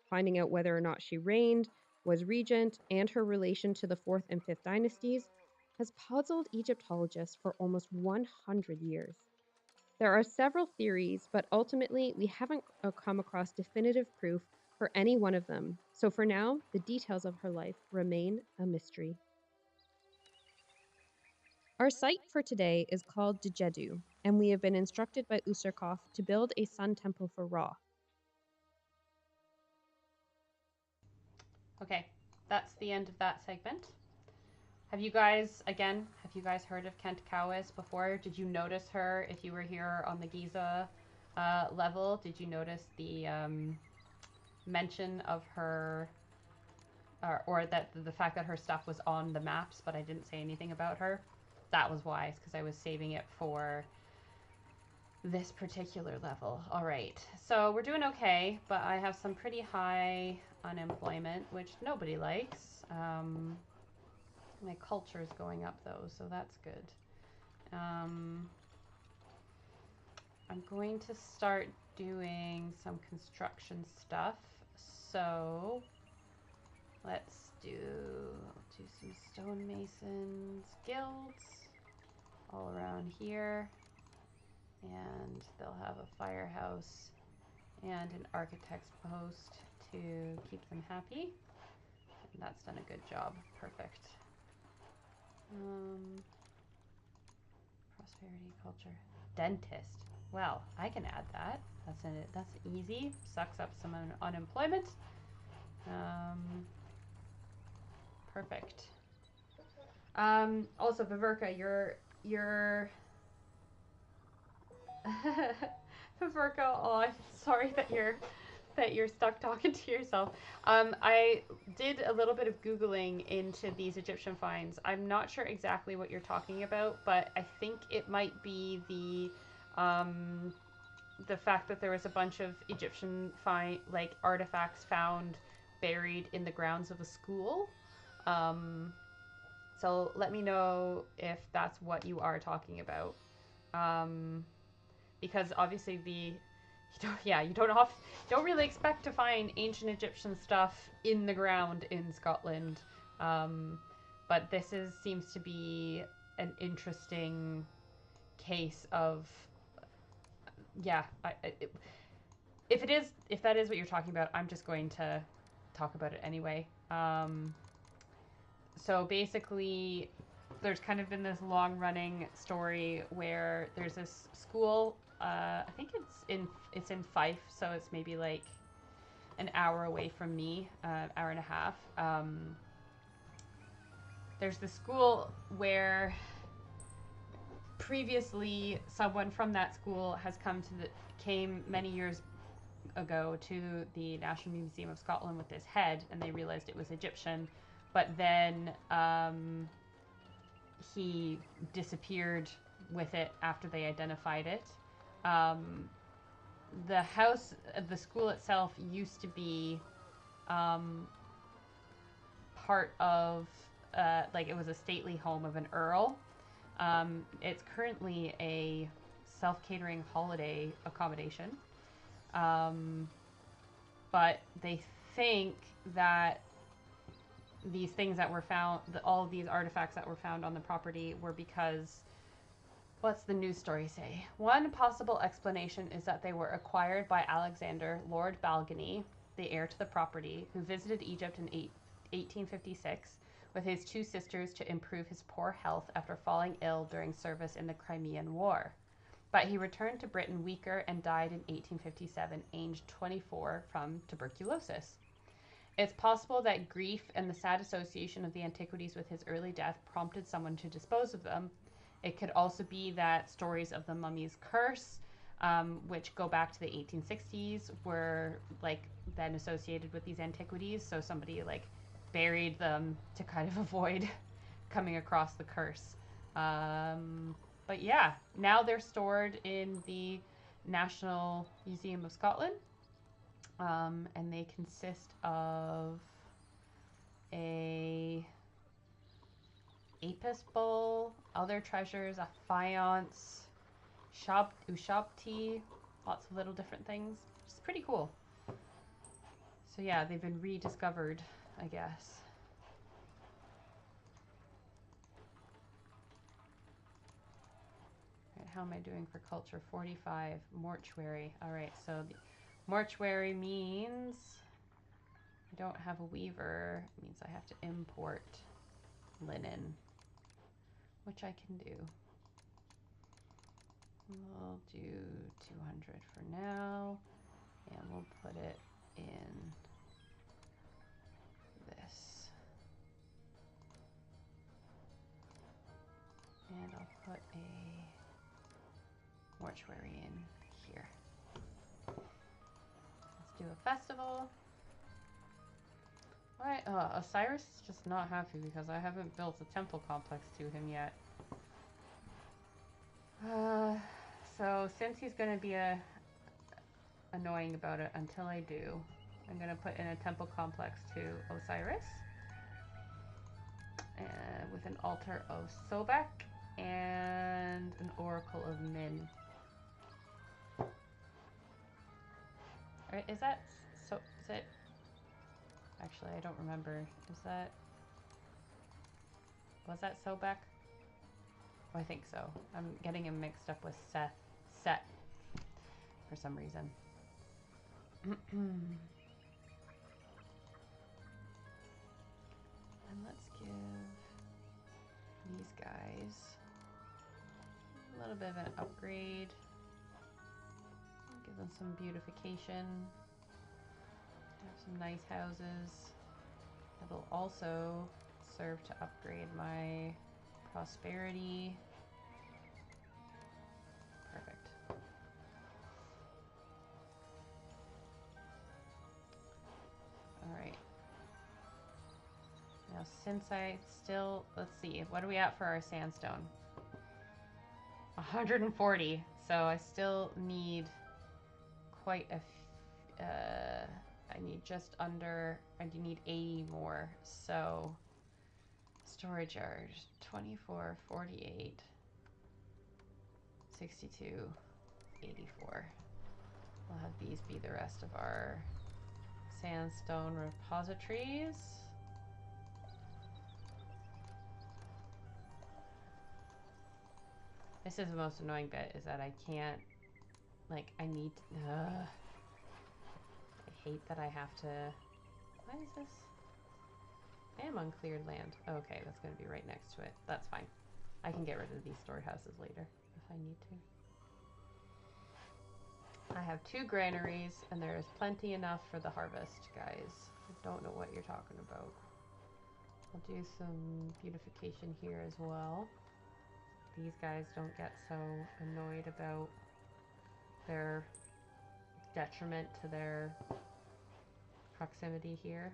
finding out whether or not she reigned, was regent, and her relation to the 4th and 5th dynasties, has puzzled Egyptologists for almost 100 years. There are several theories, but ultimately we haven't come across definitive proof for any one of them. So for now, the details of her life remain a mystery. Our site for today is called Djedu, and we have been instructed by Userkaf to build a sun temple for Ra. Okay, that's the end of that segment. Have you guys heard of Khentkawes before? Did you notice her if you were here on the Giza level? Did you notice the mention of her, or that the fact that her stuff was on the maps, but I didn't say anything about her? That was wise, because I was saving it for this particular level. All right, so we're doing okay, but I have some pretty high unemployment, which nobody likes. My culture is going up though, so that's good. I'm going to start doing some construction stuff. So let's do some stonemasons guilds all around here, and they'll have a firehouse and an architect's post to keep them happy. And that's done a good job. Perfect. Prosperity, culture, dentist. Well, I can add that. That's easy. Sucks up some unemployment. Perfect. Also, Viverka, you're Viverka. Oh, I'm sorry that you're stuck talking to yourself. I did a little bit of Googling into these Egyptian finds. I'm not sure exactly what you're talking about, but I think it might be the fact that there was a bunch of Egyptian artifacts found buried in the grounds of a school. So let me know if that's what you are talking about. Because obviously you don't really expect to find ancient Egyptian stuff in the ground in Scotland, but this seems to be an interesting case of if that is what you're talking about, I'm just going to talk about it anyway. So basically, there's kind of been this long-running story where there's this school. I think it's in Fife, so it's maybe like an hour away from me, hour and a half. There's the school where previously someone from that school has came many years ago to the National Museum of Scotland with this head, and they realized it was Egyptian, but then he disappeared with it after they identified it. The house, the school itself, used to be part of, it was a stately home of an earl. It's currently a self-catering holiday accommodation. But they think that these things that were found, all of these artifacts that were found on the property were because, what's the news story say? One possible explanation is that they were acquired by Alexander, Lord Balgany, the heir to the property, who visited Egypt in 1856 with his two sisters to improve his poor health after falling ill during service in the Crimean War. But he returned to Britain weaker and died in 1857, aged 24, from tuberculosis. It's possible that grief and the sad association of the antiquities with his early death prompted someone to dispose of them. It could also be that stories of the mummy's curse, which go back to the 1860s, were then associated with these antiquities. So somebody buried them to kind of avoid coming across the curse. But yeah, now they're stored in the National Museum of Scotland, and they consist of a Apis bowl, other treasures, a faience, ushabti, lots of little different things. It's pretty cool. So yeah, they've been rediscovered, I guess. Right, how am I doing for culture? 45, mortuary. All right, so the mortuary means I don't have a weaver. It means I have to import linen, which I can do. We'll do 200 for now, and we'll put it in this. And I'll put a mortuary in here. Let's do a festival. Why? Osiris is just not happy because I haven't built a temple complex to him yet. So since he's going to be annoying about it until I do, I'm going to put in a temple complex to Osiris with an altar of Sobek and an oracle of Min. Alright, is that so? Is it? Actually, I don't remember. Was that Sobek? Oh, I think so. I'm getting him mixed up with Set for some reason. And let's give these guys a little bit of an upgrade. Give them some beautification. Have some nice houses. It'll also serve to upgrade my prosperity. Perfect. Alright. Now since I still, let's see, what are we at for our sandstone? 140. So I still need quite a I need just under, I need 80 more. So storage yards, 24, 48, 62, 84. We'll have these be the rest of our sandstone repositories. This is the most annoying bit, is that I can't, like, I need to, I hate that I have to, what is this? I am on cleared land. Okay, that's going to be right next to it. That's fine. I can get rid of these storehouses later if I need to. I have 2 granaries, and there is plenty enough for the harvest, guys. I don't know what you're talking about. I'll do some beautification here as well. These guys don't get so annoyed about their detriment to their proximity here.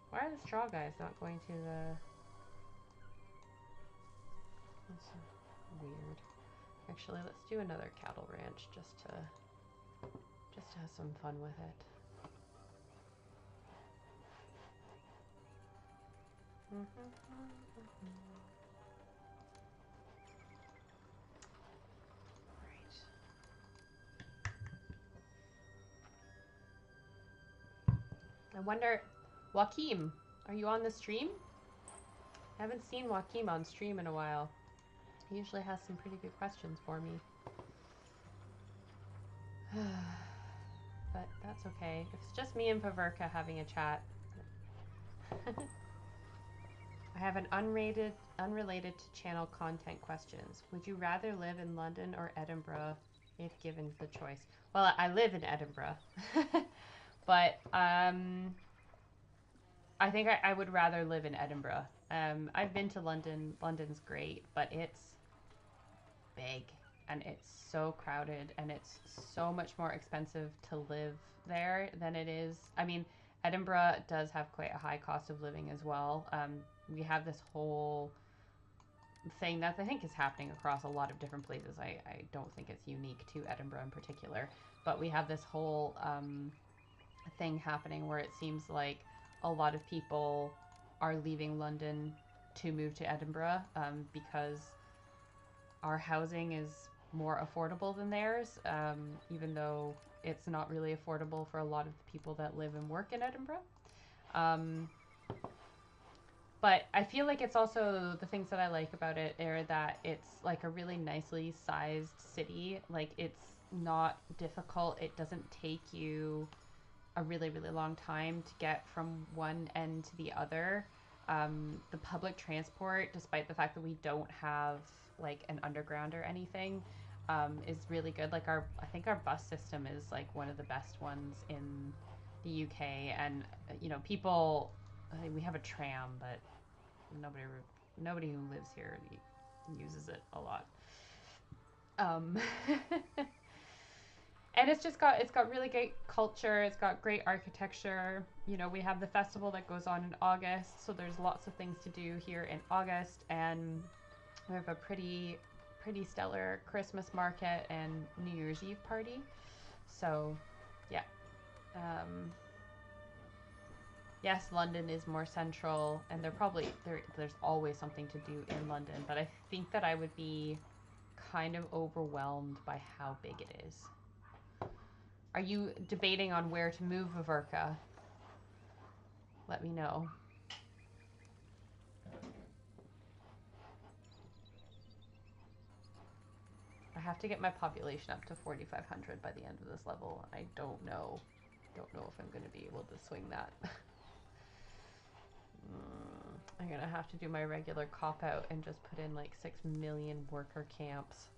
Why are the straw guys not going to the... That's weird. Actually, let's do another cattle ranch just to have some fun with it. Right. I wonder, Joachim, are you on the stream? I haven't seen Joachim on stream in a while. He usually has some pretty good questions for me. But that's okay. If it's just me and Paverka having a chat. I have an unrelated to channel content questions. Would you rather live in London or Edinburgh if given the choice? Well, I live in Edinburgh. But I think I would rather live in Edinburgh. I've been to London. London's great, but it's big and it's so crowded and it's so much more expensive to live there than it is. I mean, Edinburgh does have quite a high cost of living as well. We have this whole thing that I think is happening across a lot of different places. I don't think it's unique to Edinburgh in particular, but we have this whole thing happening where it seems like a lot of people are leaving London to move to Edinburgh because our housing is more affordable than theirs, even though it's not really affordable for a lot of the people that live and work in Edinburgh. But I feel like it's also the things that I like about it are that it's like a really nicely sized city. Like it's not difficult. It doesn't take you a really, really long time to get from one end to the other. The public transport, despite the fact that we don't have like an underground or anything, is really good. Like I think our bus system is like one of the best ones in the UK. And people, we have a tram, but nobody who lives here uses it a lot. And it's got really great culture. It's got great architecture. We have the festival that goes on in August, so there's lots of things to do here in August, and we have a pretty stellar Christmas market and New Year's Eve party. So, yeah. Yes, London is more central, and there's always something to do in London, but I think that I would be kind of overwhelmed by how big it is. Are you debating on where to move, Userkaf? Let me know. I have to get my population up to 4,500 by the end of this level. I don't know if I'm going to be able to swing that. I'm going to have to do my regular cop-out and just put in like 6 million worker camps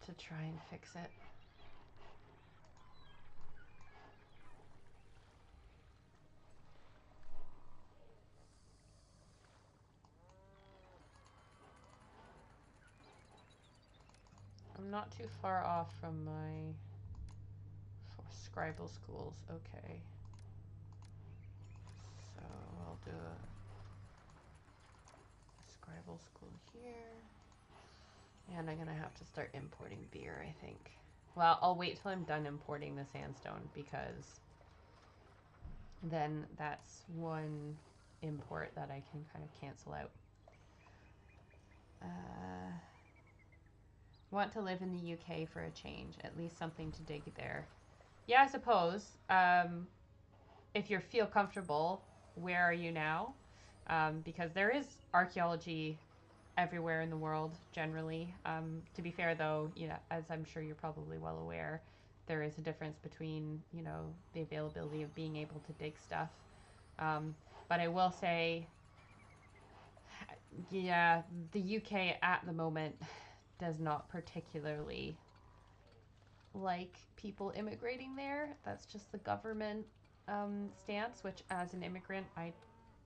to try and fix it. I'm not too far off from my scribal schools. Okay. So I'll do a scribal school here. And I'm gonna have to start importing beer, I think. Well, I'll wait till I'm done importing the sandstone, because then that's one import that I can kind of cancel out. Want to live in the UK for a change, at least something to dig there. Yeah, I suppose. If you feel comfortable, where are you now? Because there is archaeology everywhere in the world, generally. To be fair, though, as I'm sure you're probably well aware, there is a difference between, the availability of being able to dig stuff. But I will say, yeah, the UK at the moment does not particularly like people immigrating there. That's just the government stance, which as an immigrant I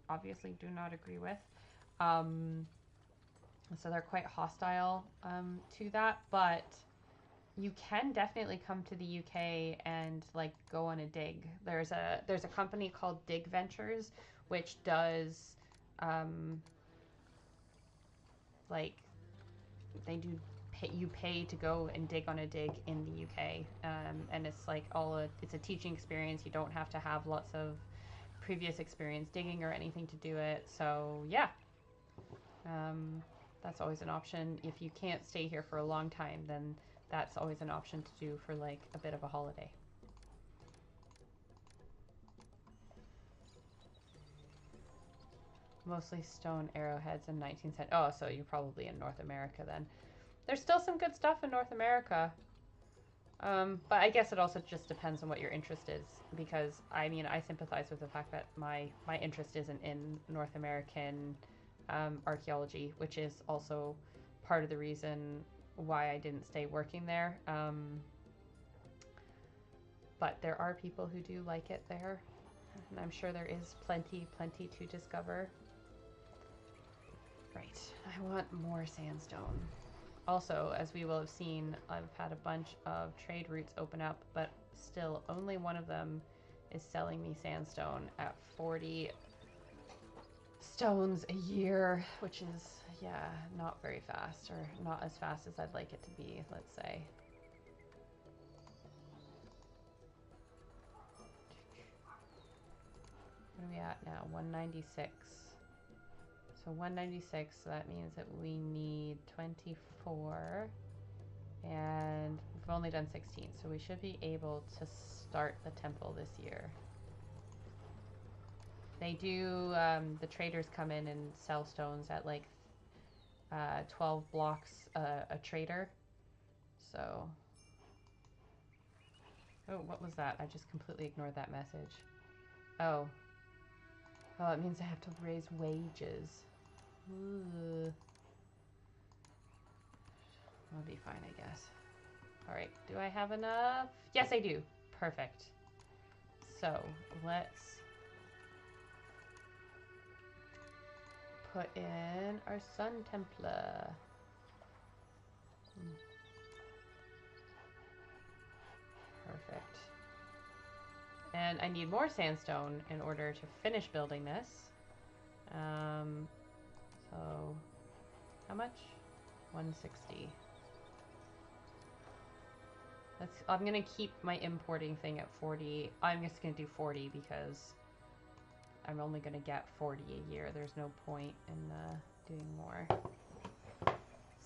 obviously do not agree with. So they're quite hostile to that, but you can definitely come to the UK and like go on a dig. There's a company called Dig Ventures, which does like they do you pay to go and dig on a dig in the UK, and it's like it's a teaching experience. You don't have to have lots of previous experience digging or anything to do it. So yeah, that's always an option. If you can't stay here for a long time, then that's always an option to do for like a bit of a holiday. Mostly stone arrowheads in 19th century. Oh, so you're probably in North America then. There's still some good stuff in North America. But I guess it also just depends on what your interest is, because I sympathize with the fact that my interest isn't in North American archaeology, which is also part of the reason why I didn't stay working there. But there are people who do like it there, and I'm sure there is plenty to discover. Right, I want more sandstone. Also, as we will have seen, I've had a bunch of trade routes open up, but still only one of them is selling me sandstone at 40 stones a year, which is, yeah, not very fast, or not as fast as I'd like it to be, let's say. What are we at now? 196. So 196, so that means that we need 24. And we've only done 16, so we should be able to start the temple this year. They do, the traders come in and sell stones at like 12 blocks a trader. So, oh, what was that? I just completely ignored that message. Oh, it means I have to raise wages. Ooh. That'll be fine, I guess. All right, do I have enough? Yes, I do. Perfect. So let's put in our Sun Templar. Perfect. And I need more sandstone in order to finish building this. So how much? 160. I'm gonna keep my importing thing at 40. I'm just gonna do 40 because I'm only gonna get 40 a year. There's no point in doing more.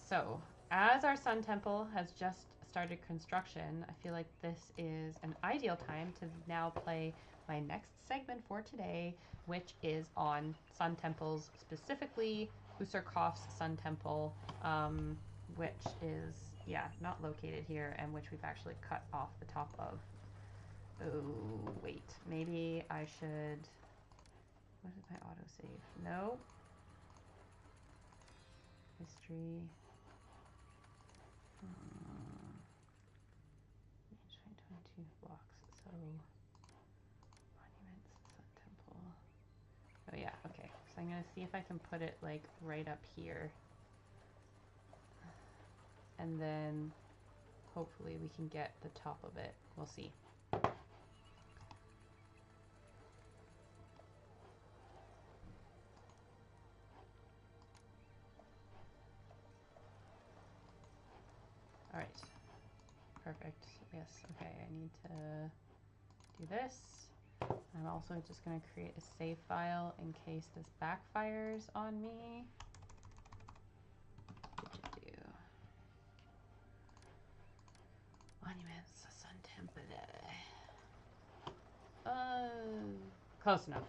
So, as our Sun Temple has just started construction, I feel like this is an ideal time to now play my next segment for today, which is on Sun Temples, specifically Userkaf's Sun Temple, which is, not located here, and which we've actually cut off the top of. Oh, wait. Maybe I should... What is my autosave? No. History. 22 blocks. So, monuments, Sun Temple. Oh yeah, okay. So I'm gonna see if I can put it like right up here. And then hopefully we can get the top of it. We'll see. All right. Perfect. Yes. Okay. I need to do this. I'm also just going to create a save file in case this backfires on me. Djedu. Monuments, Sun Temple. Close enough.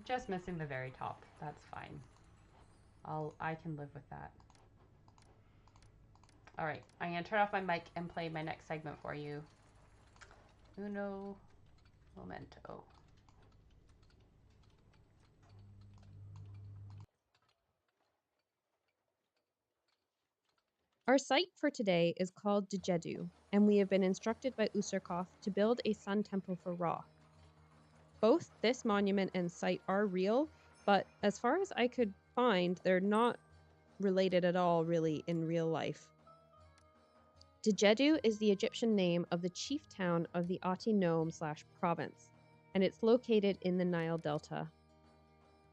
Just missing the very top. That's fine. I can live with that. All right, I'm gonna turn off my mic and play my next segment for you. Uno momento. Our site for today is called Djedu, and we have been instructed by Userkaf to build a sun temple for Ra. Both this monument and site are real, but as far as I could find, they're not related at all, really, in real life. Djedu is the Egyptian name of the chief town of the Ati Nome/province, and it's located in the Nile Delta.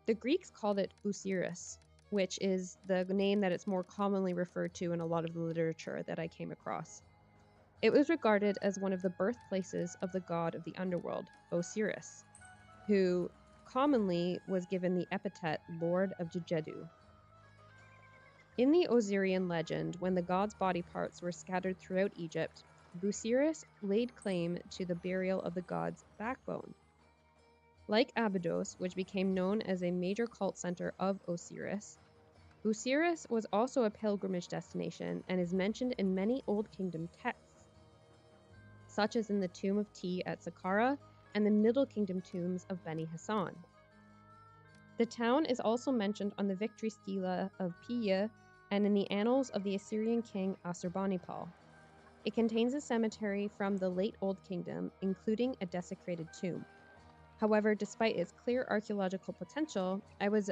The Greeks called it Osiris, which is the name that it's more commonly referred to in a lot of the literature that I came across. It was regarded as one of the birthplaces of the god of the underworld, Osiris, who commonly was given the epithet Lord of Djedu. In the Osirian legend, when the god's body parts were scattered throughout Egypt, Busiris laid claim to the burial of the god's backbone. Like Abydos, which became known as a major cult center of Osiris, Busiris was also a pilgrimage destination and is mentioned in many Old Kingdom texts, such as in the Tomb of Ti at Saqqara and the Middle Kingdom tombs of Beni Hassan. The town is also mentioned on the victory stela of Piya and in the annals of the Assyrian king Assurbanipal. It contains a cemetery from the late Old Kingdom, including a desecrated tomb. However, despite its clear archaeological potential, I was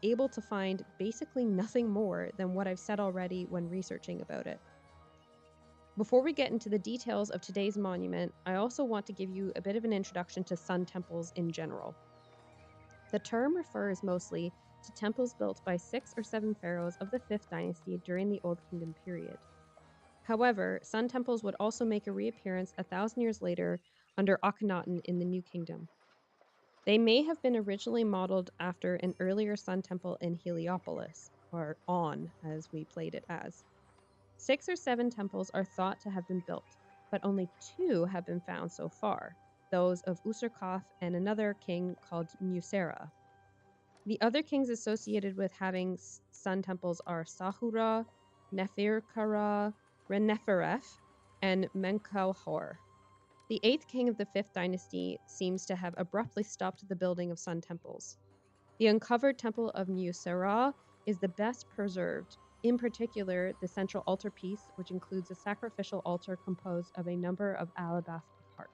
able to find basically nothing more than what I've said already when researching about it. Before we get into the details of today's monument, I also want to give you a bit of an introduction to sun temples in general. The term refers mostly to temples built by 6 or 7 pharaohs of the 5th dynasty during the Old Kingdom period. However, sun temples would also make a reappearance 1,000 years later under Akhenaten in the New Kingdom. They may have been originally modeled after an earlier sun temple in Heliopolis, or On, as we played it as. 6 or 7 temples are thought to have been built, but only 2 have been found so far, those of Userkaf and another king called Nyuseerra. The other kings associated with having sun temples are Sahura, Neferkara, Reneferef, and Menkaure. The 8th king of the 5th dynasty seems to have abruptly stopped the building of sun temples. The uncovered temple of Nyuseerra is the best preserved, in particular the central altarpiece, which includes a sacrificial altar composed of a number of alabaster hearts.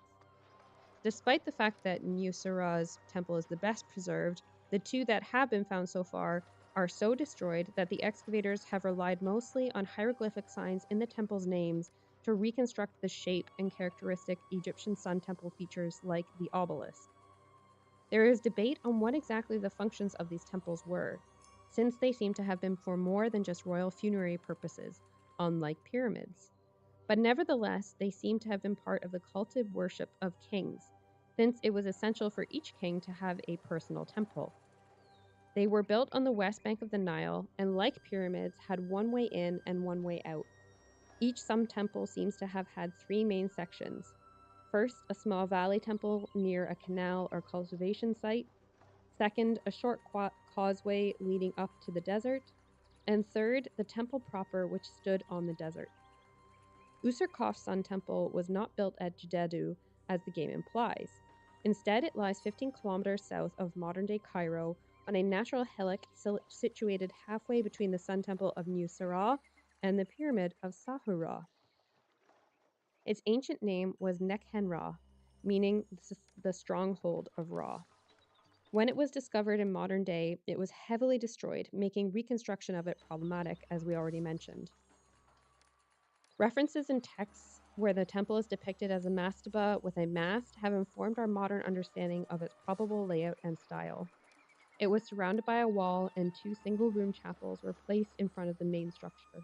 Despite the fact that Nyuseerra's temple is the best preserved, the 2 that have been found so far are so destroyed that the excavators have relied mostly on hieroglyphic signs in the temple's names to reconstruct the shape and characteristic Egyptian sun temple features like the obelisk. There is debate on what exactly the functions of these temples were, since they seem to have been for more than just royal funerary purposes, unlike pyramids. But nevertheless, they seem to have been part of the cultic worship of kings, since it was essential for each king to have a personal temple. They were built on the west bank of the Nile, and like pyramids, had one way in and one way out. Each sun temple seems to have had 3 main sections. First, a small valley temple near a canal or cultivation site. Second, a short causeway leading up to the desert. And third, the temple proper, which stood on the desert. Userkaf's sun temple was not built at Djedu, as the game implies. Instead, it lies 15 kilometers south of modern-day Cairo on a natural hillock situated halfway between the sun temple of Nyuseerra and the pyramid of Sahura. Its ancient name was Nekhenra, meaning the stronghold of Ra. When it was discovered in modern day, it was heavily destroyed, making reconstruction of it problematic, as we already mentioned. References in texts where the temple is depicted as a mastaba with a mast have informed our modern understanding of its probable layout and style. It was surrounded by a wall, and 2 single-room chapels were placed in front of the main structure.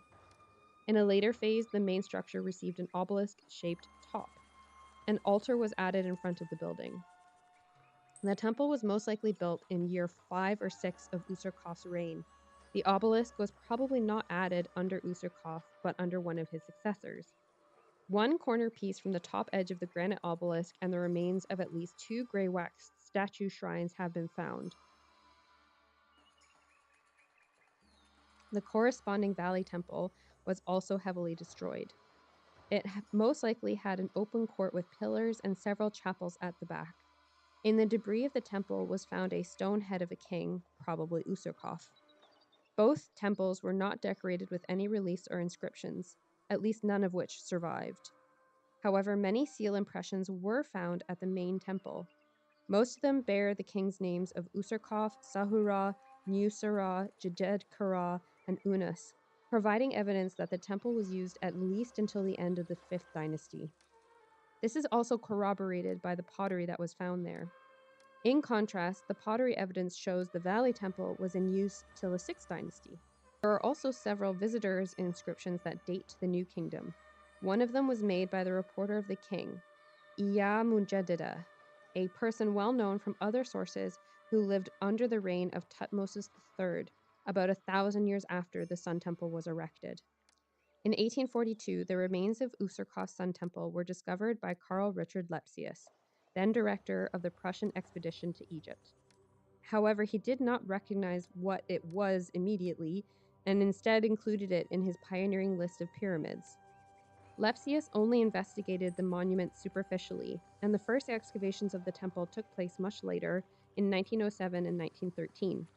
In a later phase, the main structure received an obelisk-shaped top. An altar was added in front of the building. The temple was most likely built in year 5 or 6 of Userkaf's reign. The obelisk was probably not added under Userkaf, but under one of his successors. One corner piece from the top edge of the granite obelisk and the remains of at least 2 grey wax statue shrines have been found. The corresponding valley temple was also heavily destroyed. It most likely had an open court with pillars and several chapels at the back. In the debris of the temple was found a stone head of a king, probably Userkaf. Both temples were not decorated with any reliefs or inscriptions, at least none of which survived. However, many seal impressions were found at the main temple. Most of them bear the king's names of Userkaf, Sahura, Nyuseerra, Djedu, and Unas, providing evidence that the temple was used at least until the end of the 5th dynasty. This is also corroborated by the pottery that was found there. In contrast, the pottery evidence shows the Valley Temple was in use till the 6th dynasty. There are also several visitors' inscriptions that date to the New Kingdom. One of them was made by the reporter of the king, Iya Mujaddida, a person well known from other sources who lived under the reign of Thutmose III, about 1,000 years after the Sun Temple was erected. In 1842, the remains of Userkaf's Sun Temple were discovered by Karl Richard Lepsius, then director of the Prussian expedition to Egypt. However, he did not recognize what it was immediately, and instead included it in his pioneering list of pyramids. Lepsius only investigated the monument superficially, and the first excavations of the temple took place much later, in 1907 and 1913.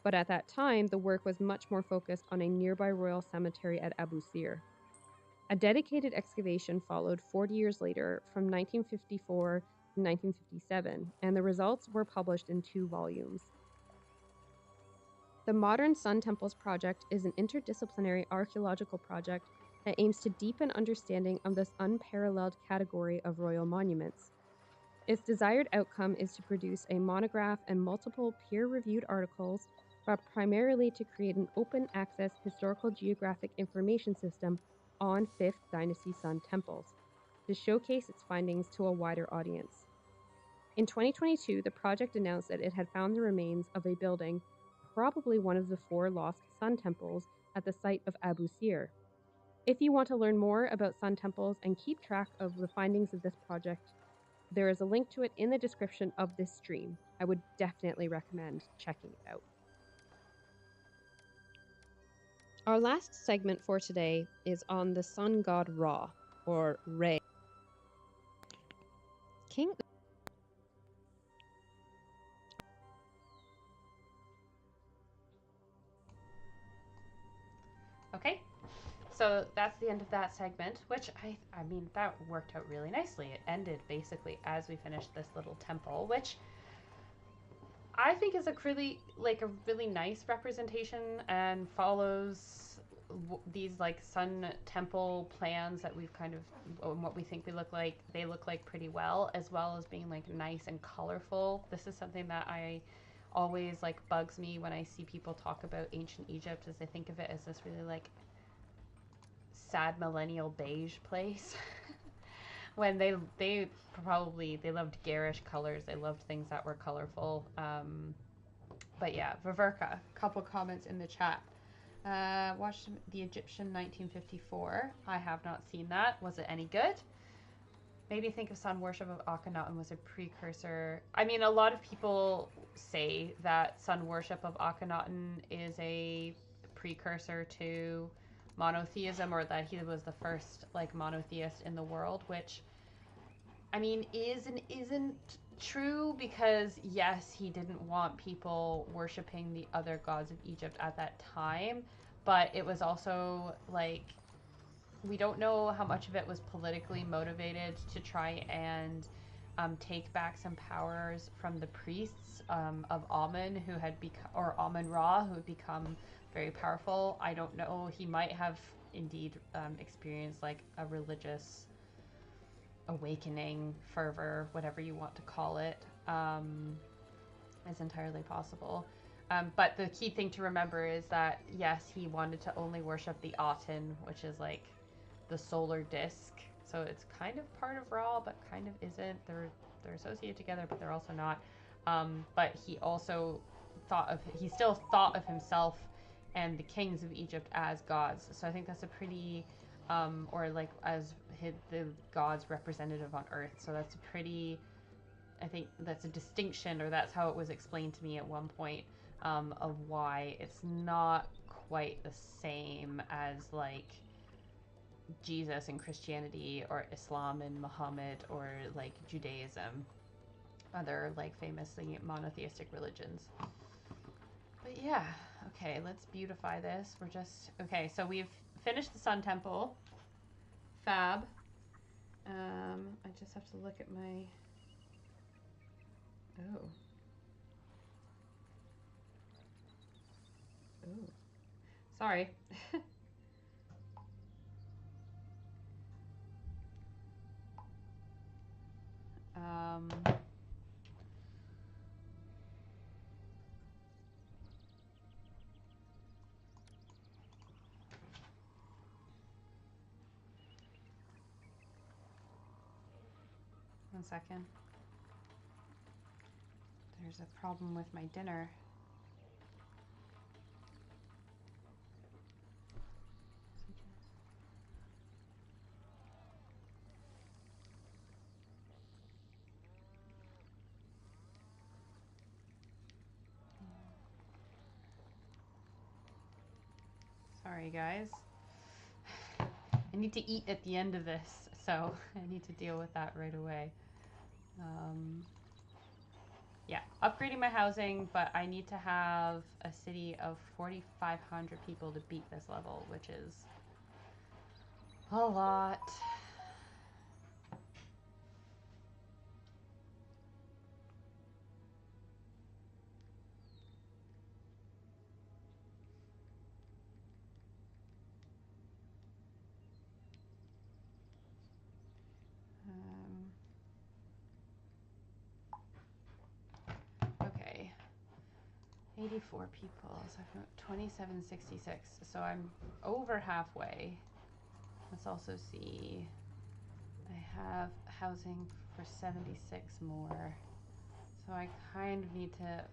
But at that time, the work was much more focused on a nearby royal cemetery at Abu Sir. A dedicated excavation followed 40 years later, from 1954 to 1957, and the results were published in 2 volumes. The Modern Sun Temples Project is an interdisciplinary archaeological project that aims to deepen understanding of this unparalleled category of royal monuments. Its desired outcome is to produce a monograph and multiple peer-reviewed articles, but primarily to create an open-access historical geographic information system on 5th Dynasty Sun temples, to showcase its findings to a wider audience. In 2022, the project announced that it had found the remains of a building, probably one of the 4 lost sun temples, at the site of Abu Sir. If you want to learn more about sun temples and keep track of the findings of this project, there is a link to it in the description of this stream. I would definitely recommend checking it out. Our last segment for today is on the sun god Ra, or Re. King Okay, so that's the end of that segment, which I mean, that worked out really nicely. It ended basically as we finished this little temple, which I think is a really nice representation and follows these like sun temple plans that we've kind of what we think they look like pretty well, as well as being like nice and colorful. This is something that I always like bugs me when I see people talk about ancient Egypt, as they think of it as this really like sad millennial beige place. When they loved garish colors, they loved things that were colorful. But yeah, Viverka, couple comments in the chat. Watched the Egyptian 1954. I have not seen that. Was it any good? Made me think of sun worship of Akhenaten was a precursor. I mean, a lot of people say that sun worship of Akhenaten is a precursor to monotheism, or that he was the first like monotheist in the world, which I mean is and isn't true, because yes, he didn't want people worshiping the other gods of Egypt at that time, but it was also like we don't know how much of it was politically motivated to try and take back some powers from the priests of Amun, who had become, or Amun Ra, who had become very powerful. I don't know. He might have indeed experienced like a religious awakening, fervor, whatever you want to call it. Is entirely possible. But the key thing to remember is that yes, he wanted to only worship the Aten, which is like the solar disk. So it's kind of part of Ra, but kind of isn't. They're associated together, but they're also not. But he also still thought of himself and the kings of Egypt as gods. So I think that's a pretty, or like as the gods representative on Earth. So that's a pretty, I think that's a distinction, or that's how it was explained to me at one point, of why it's not quite the same as like Jesus and Christianity, or Islam and Muhammad, or like Judaism, other like famously monotheistic religions. But yeah, okay, let's beautify this. Okay, so we've finished the Sun Temple. Fab. I just have to look at my, oh. Ooh. Sorry. 1 second. There's a problem with my dinner. Sorry, guys. I need to eat at the end of this, so I need to deal with that right away. Yeah, upgrading my housing, but I need to have a city of 4,500 people to beat this level, which is a lot. Okay, 84 people, so I've got 2766, so I'm over halfway. Let's also see, I have housing for 76 more. So I kind of need to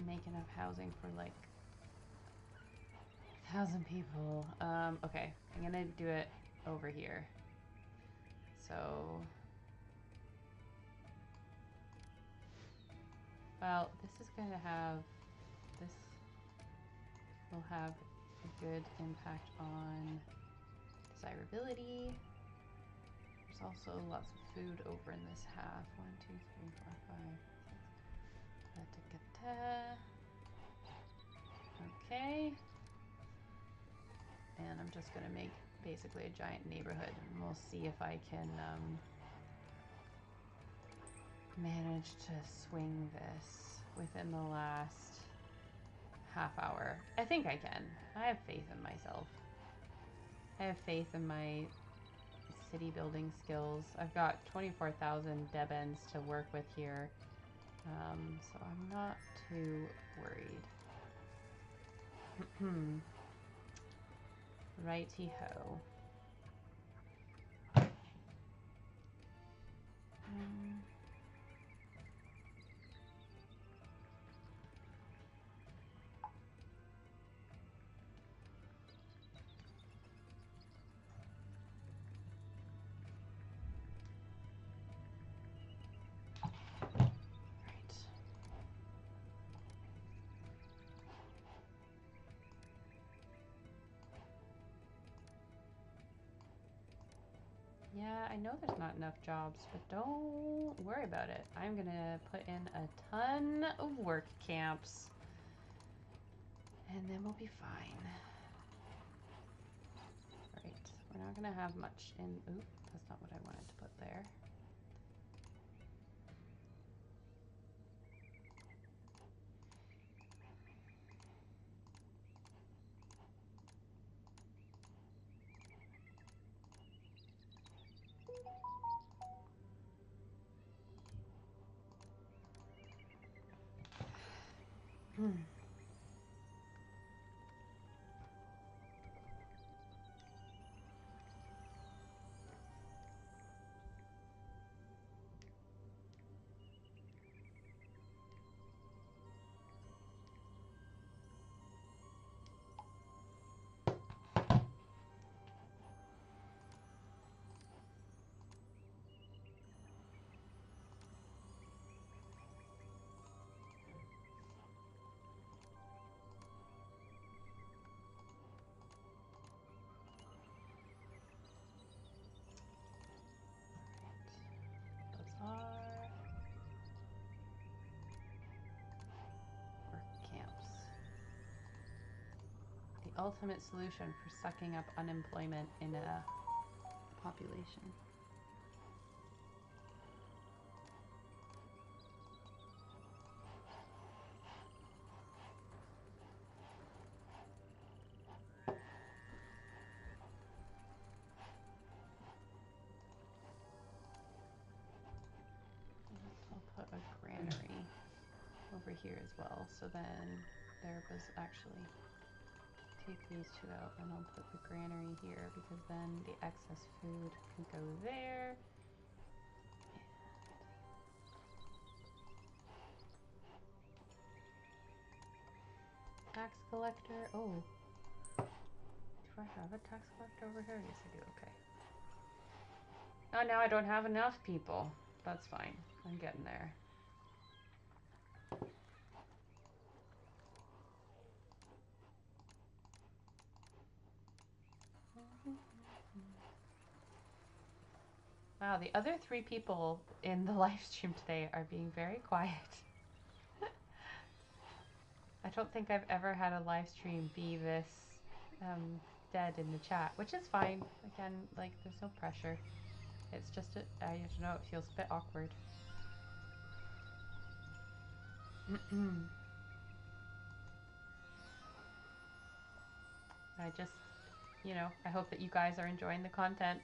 make enough housing for like 1,000 people. Okay, I'm gonna do it over here. So, well, this will have a good impact on desirability. There's also lots of food over in this half. 1, 2, 3, 4, 5, 6. Okay. And I'm just gonna make basically a giant neighborhood, and we'll see if I can manage to swing this within the last half hour. I think I can. I have faith in myself. I have faith in my city building skills. I've got 24,000 debens to work with here, so I'm not too worried. Righty-ho. Yeah, I know there's not enough jobs, but don't worry about it. I'm gonna put in a ton of work camps, and then we'll be fine. Right, we're not gonna have much in... Oop, that's not what I wanted to put there. Ultimate solution for sucking up unemployment in a population. I'll put a granary over here as well, so then there was actually... Take these two out and I'll put the granary here because then the excess food can go there. Tax collector. Oh. Do I have a tax collector over here? Yes, I do. Okay. Oh, now I don't have enough people. That's fine. I'm getting there. Wow, the other 3 people in the live stream today are being very quiet. I don't think I've ever had a live stream be this dead in the chat, which is fine. Again, like, there's no pressure. It's just, I don't know, it feels a bit awkward. I just, you know, I hope that you guys are enjoying the content.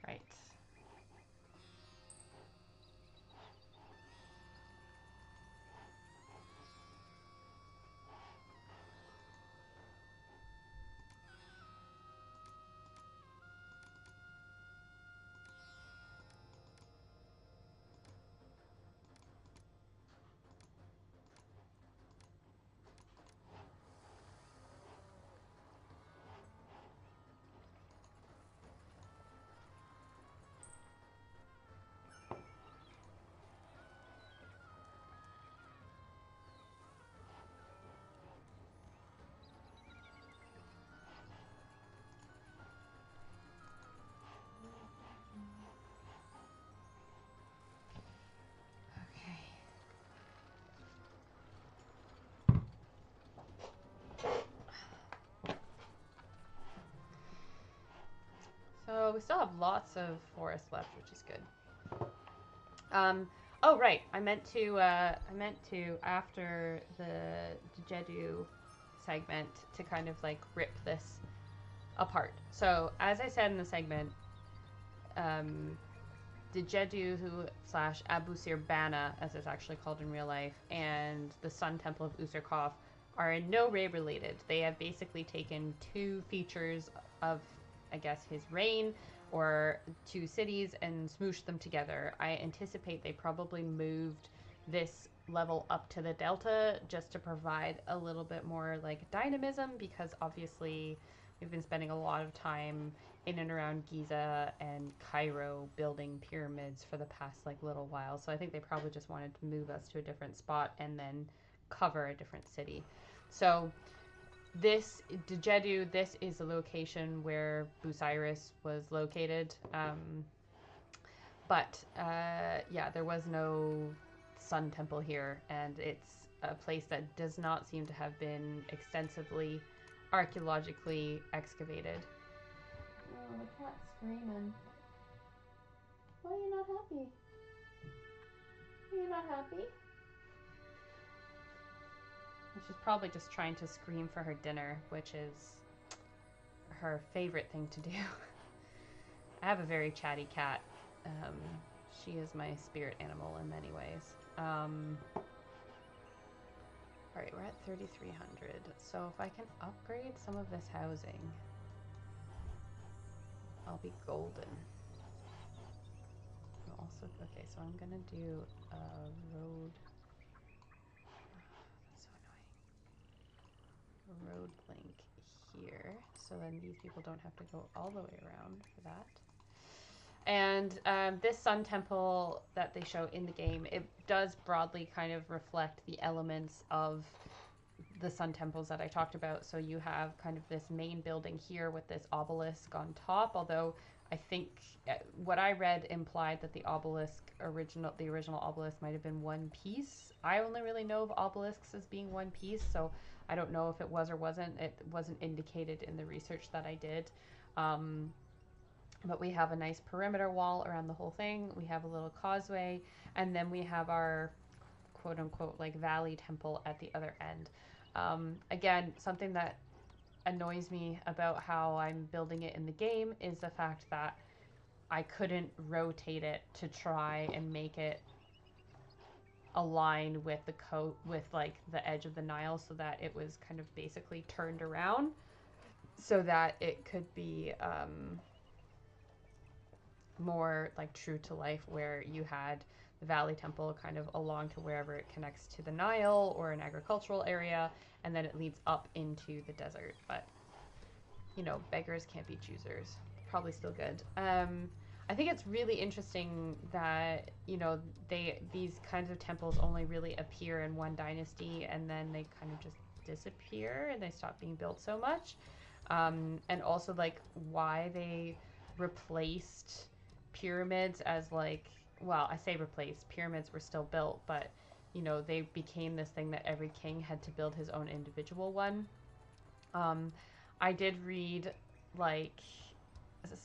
Right. So we still have lots of forest left, which is good. Oh right, I meant to after the Djedu segment to kind of like rip this apart. So as I said in the segment, the Djedu / Abusir Bana, as it's actually called in real life, and the Sun Temple of Userkaf are in no way related. They have basically taken two features of, I guess, his reign or two cities and smooshed them together. I anticipate they probably moved this level up to the delta just to provide a little bit more like dynamism, because obviously we've been spending a lot of time in and around Giza and Cairo building pyramids for the past like little while. So I think they probably just wanted to move us to a different spot and then cover a different city. So this Djedu, this is the location where Busiris was located. Yeah, there was no sun temple here, and it's a place that does not seem to have been extensively archaeologically excavated. Oh, the cat's screaming. Why are you not happy? Are you not happy? She's probably just trying to scream for her dinner, which is her favorite thing to do. I have a very chatty cat. She is my spirit animal in many ways. Alright, we're at 3,300. So if I can upgrade some of this housing, I'll be golden. Also, okay, so I'm gonna do a road. That's so annoying. A road link here, so then these people don't have to go all the way around for that. And this sun temple that they show in the game, it does broadly kind of reflect the elements of the sun temples that I talked about. So you have kind of this main building here with this obelisk on top, although I think what I read implied that the original obelisk might have been one piece. I only really know of obelisks as being one piece, so I don't know if it was or wasn't. It wasn't indicated in the research that I did. But we have a nice perimeter wall around the whole thing. We have a little causeway, and then we have our quote unquote like valley temple at the other end. Again, something that annoys me about how I'm building it in the game is the fact that I couldn't rotate it to try and make it align with with like the edge of the Nile, so that it was kind of basically turned around so that it could be more like true to life, where you had the Valley Temple kind of along to wherever it connects to the Nile or an agricultural area, and then it leads up into the desert. But, you know, beggars can't be choosers. Probably still good. I think it's really interesting that, you know, these kinds of temples only really appear in one dynasty, and then they kind of just disappear and they stop being built so much. And also, like, why they replaced pyramids as like, well, I say replaced, pyramids were still built, but you know, they became this thing that every king had to build his own individual one. I did read like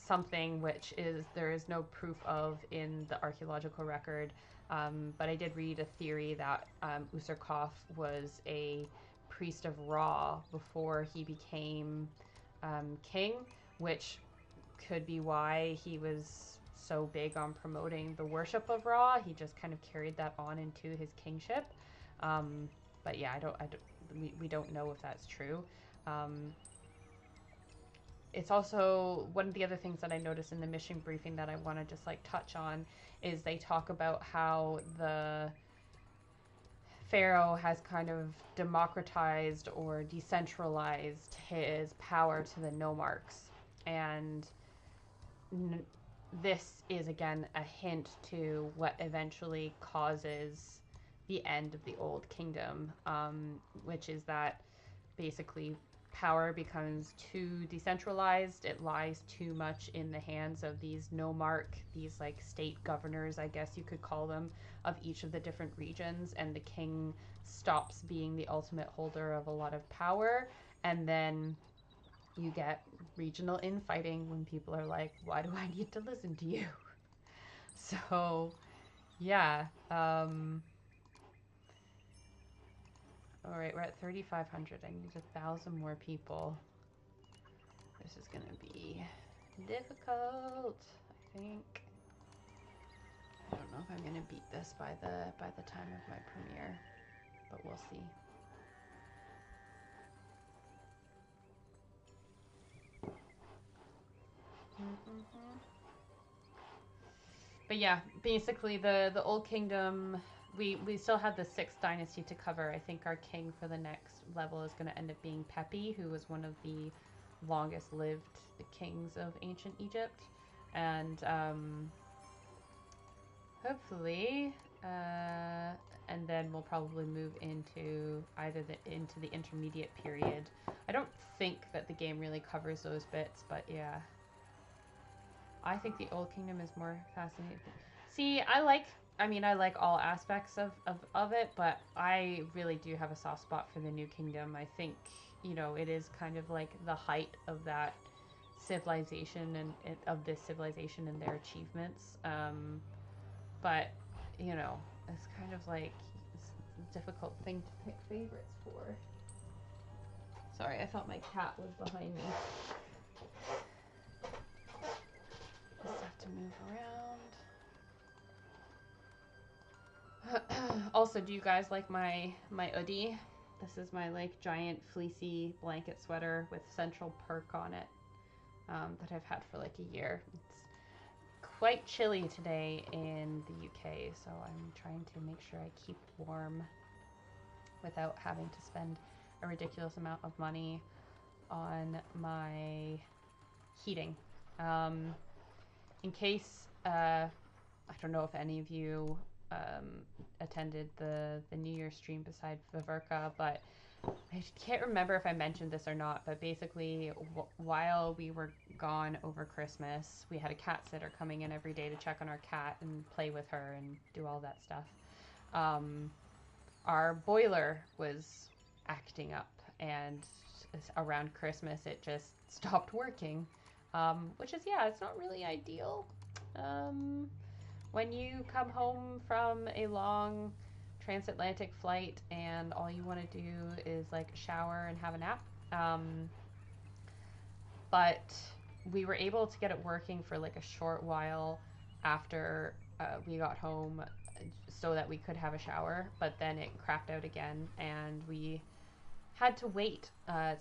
something which there is no proof of in the archaeological record, but I did read a theory that Userkaf was a priest of Ra before he became king, which could be why he was so big on promoting the worship of Ra. He just kind of carried that on into his kingship. But yeah, we don't know if that's true. It's also one of the other things that I noticed in the mission briefing that I want to just like touch on is they talk about how the Pharaoh has kind of democratized or decentralized his power to the nomarchs, and this is again a hint to what eventually causes the end of the Old Kingdom, which is that basically power becomes too decentralized. It lies too much in the hands of these nomarch, these like state governors, I guess you could call them, of each of the different regions, and the king stops being the ultimate holder of a lot of power, and then you get regional infighting when people are like, why do I need to listen to you? So, yeah. All right, we're at 3,500. I need 1,000 more people. This is gonna be difficult, I think. I don't know if I'm gonna beat this by the time of my premiere, but we'll see. But yeah, basically the Old Kingdom, we still have the 6th dynasty to cover. I think our king for the next level is going to end up being Pepi, who was one of the longest lived kings of ancient Egypt. And hopefully, and then we'll probably move into either into the intermediate period. I don't think that the game really covers those bits, but yeah. I think the Old Kingdom is more fascinating. See, I like all aspects of it, but I really do have a soft spot for the New Kingdom. I think, you know, it is kind of like the height of that civilization and of this civilization and their achievements. But, you know, it's kind of like it's a difficult thing to pick favorites for. Sorry, I thought my cat was behind me. Just have to move around. Also, do you guys like my hoodie? This is my like giant fleecy blanket sweater with Central Perk on it that I've had for like a year. It's quite chilly today in the UK, so I'm trying to make sure I keep warm without having to spend a ridiculous amount of money on my heating. In case, I don't know if any of you attended the New Year's stream beside Viverka, but I can't remember if I mentioned this or not, but basically while we were gone over Christmas, we had a cat sitter coming in every day to check on our cat and play with her and do all that stuff. Our boiler was acting up, and around Christmas it just stopped working, which is, yeah, it's not really ideal. When you come home from a long transatlantic flight and all you want to do is like shower and have a nap. But we were able to get it working for like a short while after we got home so that we could have a shower, but then it crapped out again and we had to wait.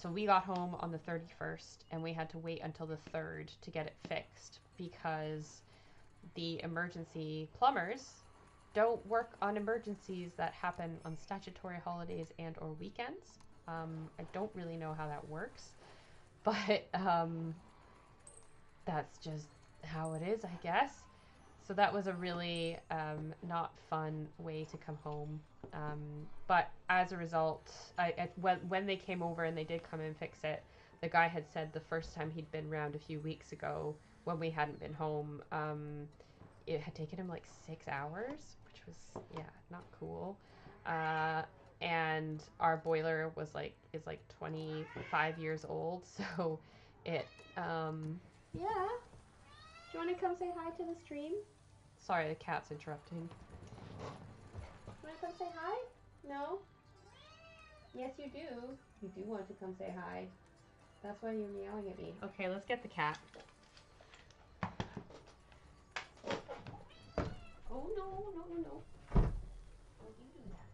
So we got home on the 31st and we had to wait until the 3rd to get it fixed because the emergency plumbers don't work on emergencies that happen on statutory holidays and or weekends. I don't really know how that works, but that's just how it is, I guess. So that was a really not fun way to come home. But as a result, when they came over and they did come and fix it, the guy had said the first time he'd been around a few weeks ago when we hadn't been home, it had taken him like 6 hours, which was, yeah, not cool. And our boiler is like 25 years old, so it, yeah. Do you want to come say hi to the stream? Sorry, the cat's interrupting. Want to come say hi? No? Yes, you do. You do want to come say hi. That's why you're meowing at me. Okay, let's get the cat. Oh, no. Don't you do that.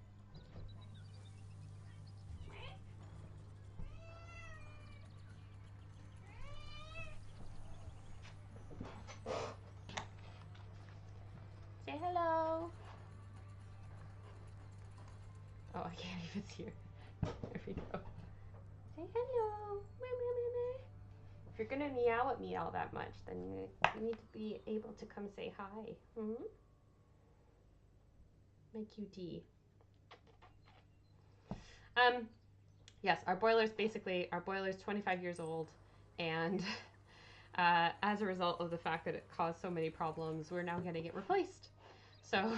Say hello. Oh, I can't even see her. There we go. Say hello. If you're gonna meow at me all that much, then you need to be able to come say hi. My cutie. Yes, our boiler's 25 years old, and as a result of the fact that it caused so many problems, we're now getting it replaced. So,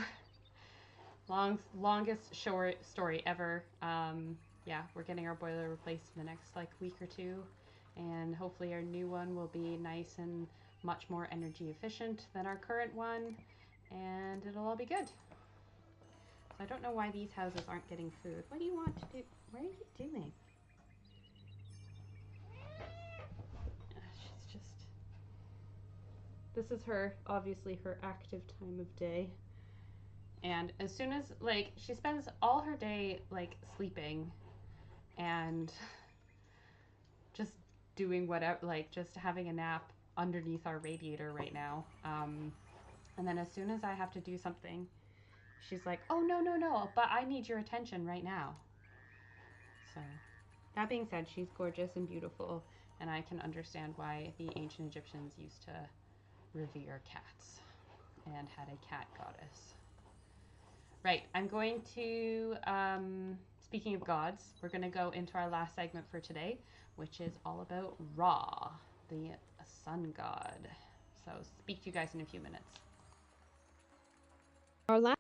longest story ever. Yeah, we're getting our boiler replaced in the next like week or two, and hopefully our new one will be nice and much more energy efficient than our current one, and it'll all be good. So I don't know why these houses aren't getting food. What do you want to do? What are you doing? She's just... This is her, obviously her active time of day. And as soon as, like, she spends all her day, like, sleeping and just doing whatever, like, just having a nap underneath our radiator right now. And then as soon as I have to do something, she's like, oh, no, no, no, but I need your attention right now. So, that being said, she's gorgeous and beautiful, and I can understand why the ancient Egyptians used to revere cats and had a cat goddess. Right, I'm going to, speaking of gods, we're going to go into our last segment for today, which is all about Ra, the sun god. So, speak to you guys in a few minutes. Our last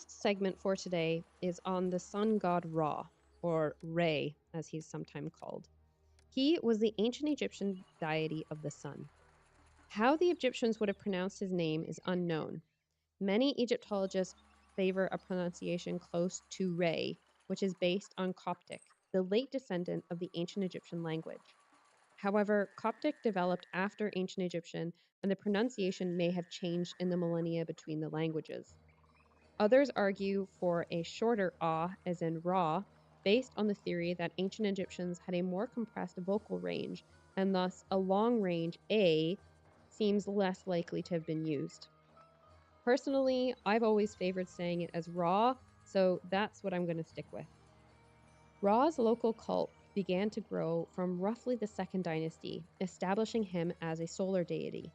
segment for today is on the sun god Ra, or Re, as he's sometimes called. He was the ancient Egyptian deity of the sun. How the Egyptians would have pronounced his name is unknown. Many Egyptologists favor a pronunciation close to Re, which is based on Coptic, the late descendant of the ancient Egyptian language. However, Coptic developed after ancient Egyptian, and the pronunciation may have changed in the millennia between the languages. Others argue for a shorter ah, as in Ra, based on the theory that ancient Egyptians had a more compressed vocal range, and thus a long range A seems less likely to have been used. Personally, I've always favored saying it as Ra, so that's what I'm going to stick with. Ra's local cult began to grow from roughly the 2nd dynasty, establishing him as a solar deity.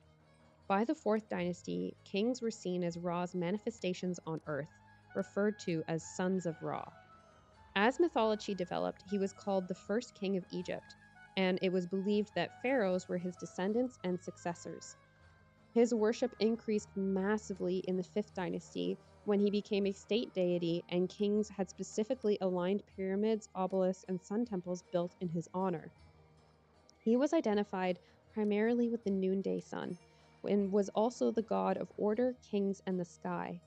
By the 4th dynasty, kings were seen as Ra's manifestations on earth, referred to as sons of Ra. As mythology developed, he was called the first king of Egypt, and it was believed that pharaohs were his descendants and successors. His worship increased massively in the 5th dynasty when he became a state deity, and kings had specifically aligned pyramids, obelisks, and sun temples built in his honor. He was identified primarily with the noonday sun, and was also the god of order, kings, and the sky,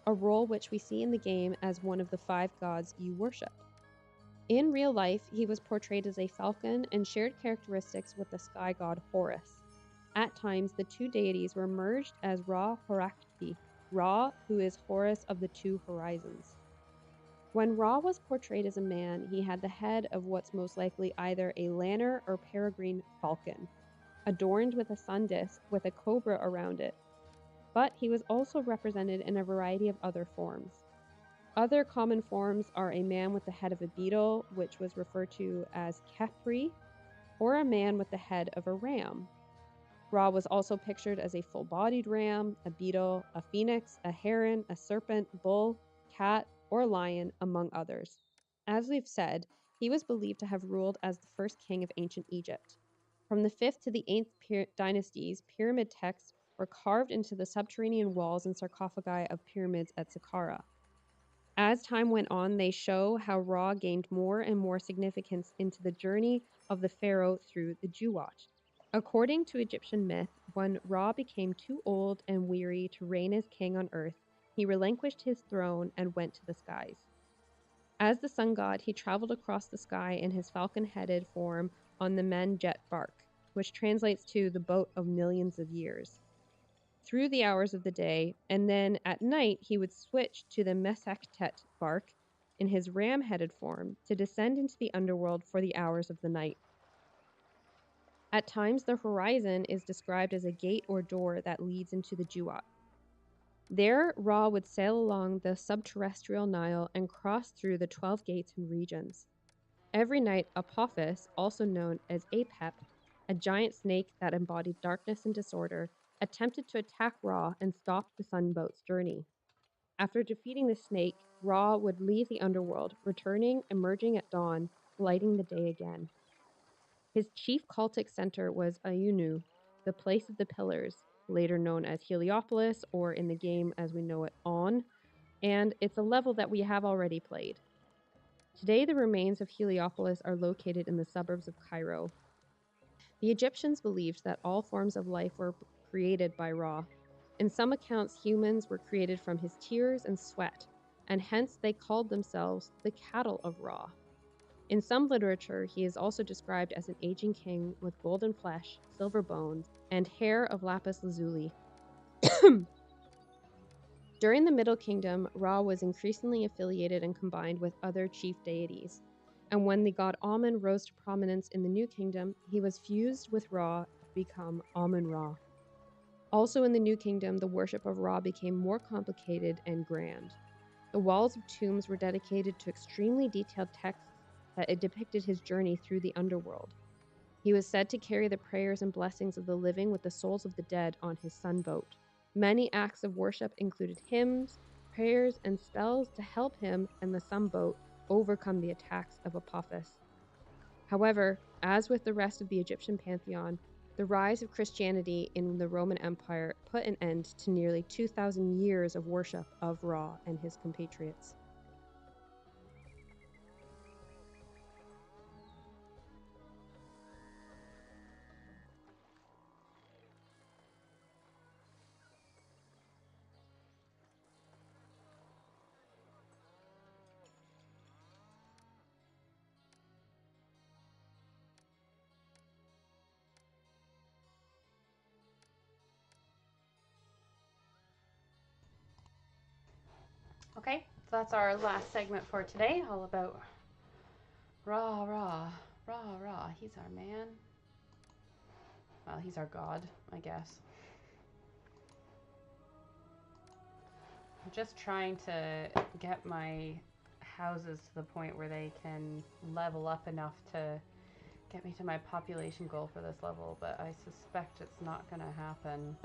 a role which we see in the game as one of the 5 gods you worship. In real life, he was portrayed as a falcon and shared characteristics with the sky god Horus. At times, the two deities were merged as Ra-Horakhti, Ra, who is Horus of the 2 horizons. When Ra was portrayed as a man, he had the head of what's most likely either a lanner or peregrine falcon, adorned with a sun disk with a cobra around it, but he was also represented in a variety of other forms. Other common forms are a man with the head of a beetle, which was referred to as Khepri, or a man with the head of a ram. Ra was also pictured as a full-bodied ram, a beetle, a phoenix, a heron, a serpent, bull, cat, or lion, among others. As we've said, he was believed to have ruled as the first king of ancient Egypt. From the 5th to the 8th dynasties, pyramid texts were carved into the subterranean walls and sarcophagi of pyramids at Saqqara. As time went on, they show how Ra gained more and more significance into the journey of the pharaoh through the Jewat. According to Egyptian myth, when Ra became too old and weary to reign as king on earth, he relinquished his throne and went to the skies. As the sun god, he traveled across the sky in his falcon-headed form on the Menjet bark, which translates to the boat of millions of years, through the hours of the day, and then at night he would switch to the Mesektet bark in his ram-headed form to descend into the underworld for the hours of the night. At times, the horizon is described as a gate or door that leads into the Jewat. There, Ra would sail along the subterrestrial Nile and cross through the 12 gates and regions. Every night, Apophis, also known as Apep, a giant snake that embodied darkness and disorder, attempted to attack Ra and stop the sunboat's journey. After defeating the snake, Ra would leave the underworld, returning, emerging at dawn, lighting the day again. His chief cultic center was Ayunu, the place of the pillars, later known as Heliopolis, or in the game as we know it, On, and it's a level that we have already played. Today, the remains of Heliopolis are located in the suburbs of Cairo. The Egyptians believed that all forms of life were created by Ra. In some accounts, humans were created from his tears and sweat, and hence they called themselves the cattle of Ra. In some literature, he is also described as an aging king with golden flesh, silver bones, and hair of lapis lazuli. During the Middle Kingdom, Ra was increasingly affiliated and combined with other chief deities. And when the god Amun rose to prominence in the New Kingdom, he was fused with Ra to become Amun-Ra. Also in the New Kingdom, the worship of Ra became more complicated and grand. The walls of tombs were dedicated to extremely detailed texts that depicted his journey through the underworld. He was said to carry the prayers and blessings of the living with the souls of the dead on his sunboat. Many acts of worship included hymns, prayers, and spells to help him and the sunboat overcome the attacks of Apophis. However, as with the rest of the Egyptian pantheon, the rise of Christianity in the Roman Empire put an end to nearly 2,000 years of worship of Ra and his compatriots. Okay, so that's our last segment for today, all about Ra, Ra, Ra, Ra. He's our man. Well, he's our god, I guess. I'm just trying to get my houses to the point where they can level up enough to get me to my population goal for this level, but I suspect it's not going to happen.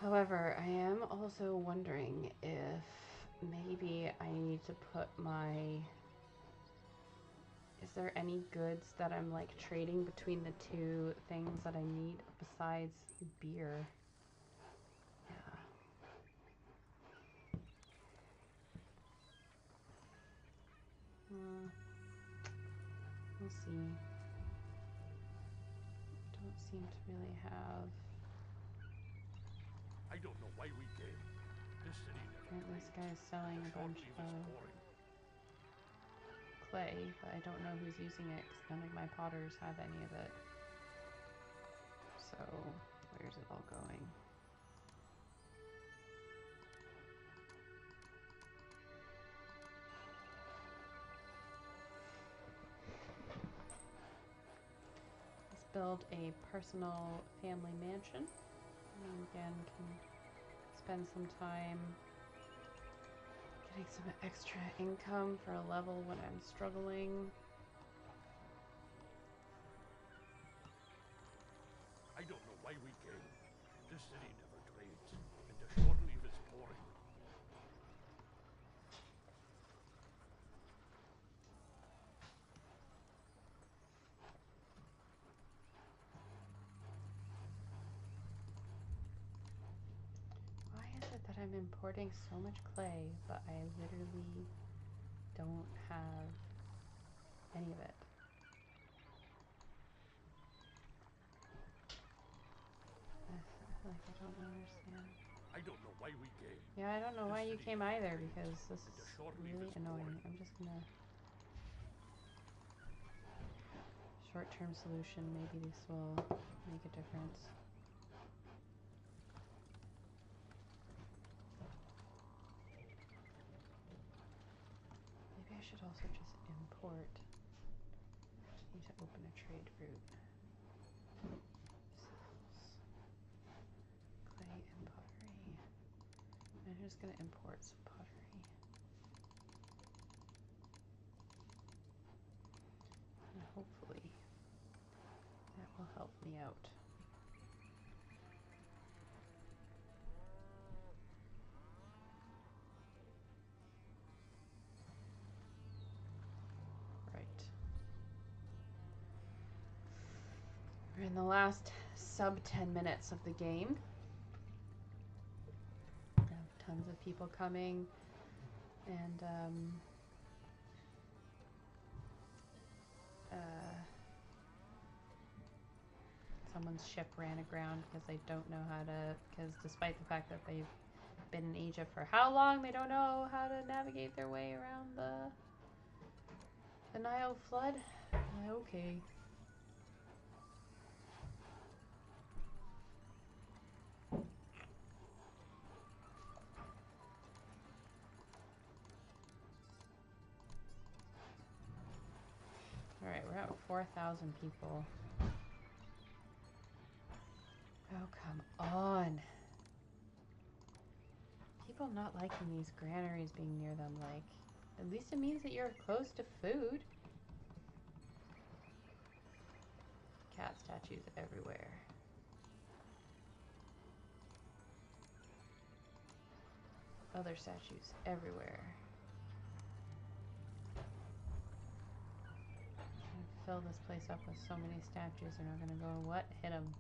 However, I am also wondering if maybe I need to put my... Is there any goods that I'm like trading between the two things that I need besides beer? Yeah. We'll see. Don't seem to really have... I don't know why we came. This city never Right, this trades. guy's selling a bunch Short leave of is boring. clay, but I don't know who's using it because none of my potters have any of it. So, where's it all going? Let's build a personal family mansion. And again, can spend some time getting some extra income for a level when I'm struggling. I don't know why we came. This city never trades, and the short leave is boring. Why is it that I'm importing so much clay, but I literally don't have any of it? Like, I don't understand. I don't know why we came. Yeah, I don't know why you came either, because this And the is short leave really is annoying. boring. I'm just gonna... Short-term solution, maybe this will make a difference. Maybe I should also just import. I need to open a trade route. Clay and pottery. I'm just gonna import some pottery. And hopefully that will help me out. Right. We're in the last sub 10 minutes of the game. I have tons of people coming, and someone's ship ran aground because they don't know how to, because despite the fact that they've been in Egypt for how long, they don't know how to navigate their way around the Nile flood. Okay. Alright, we're at 4,000 people. Oh, come on. People not liking these granaries being near them, like, at least it means that you're close to food. Cat statues everywhere. Other statues everywhere. Fill this place up with so many statues, they're not gonna go, what? Hit them.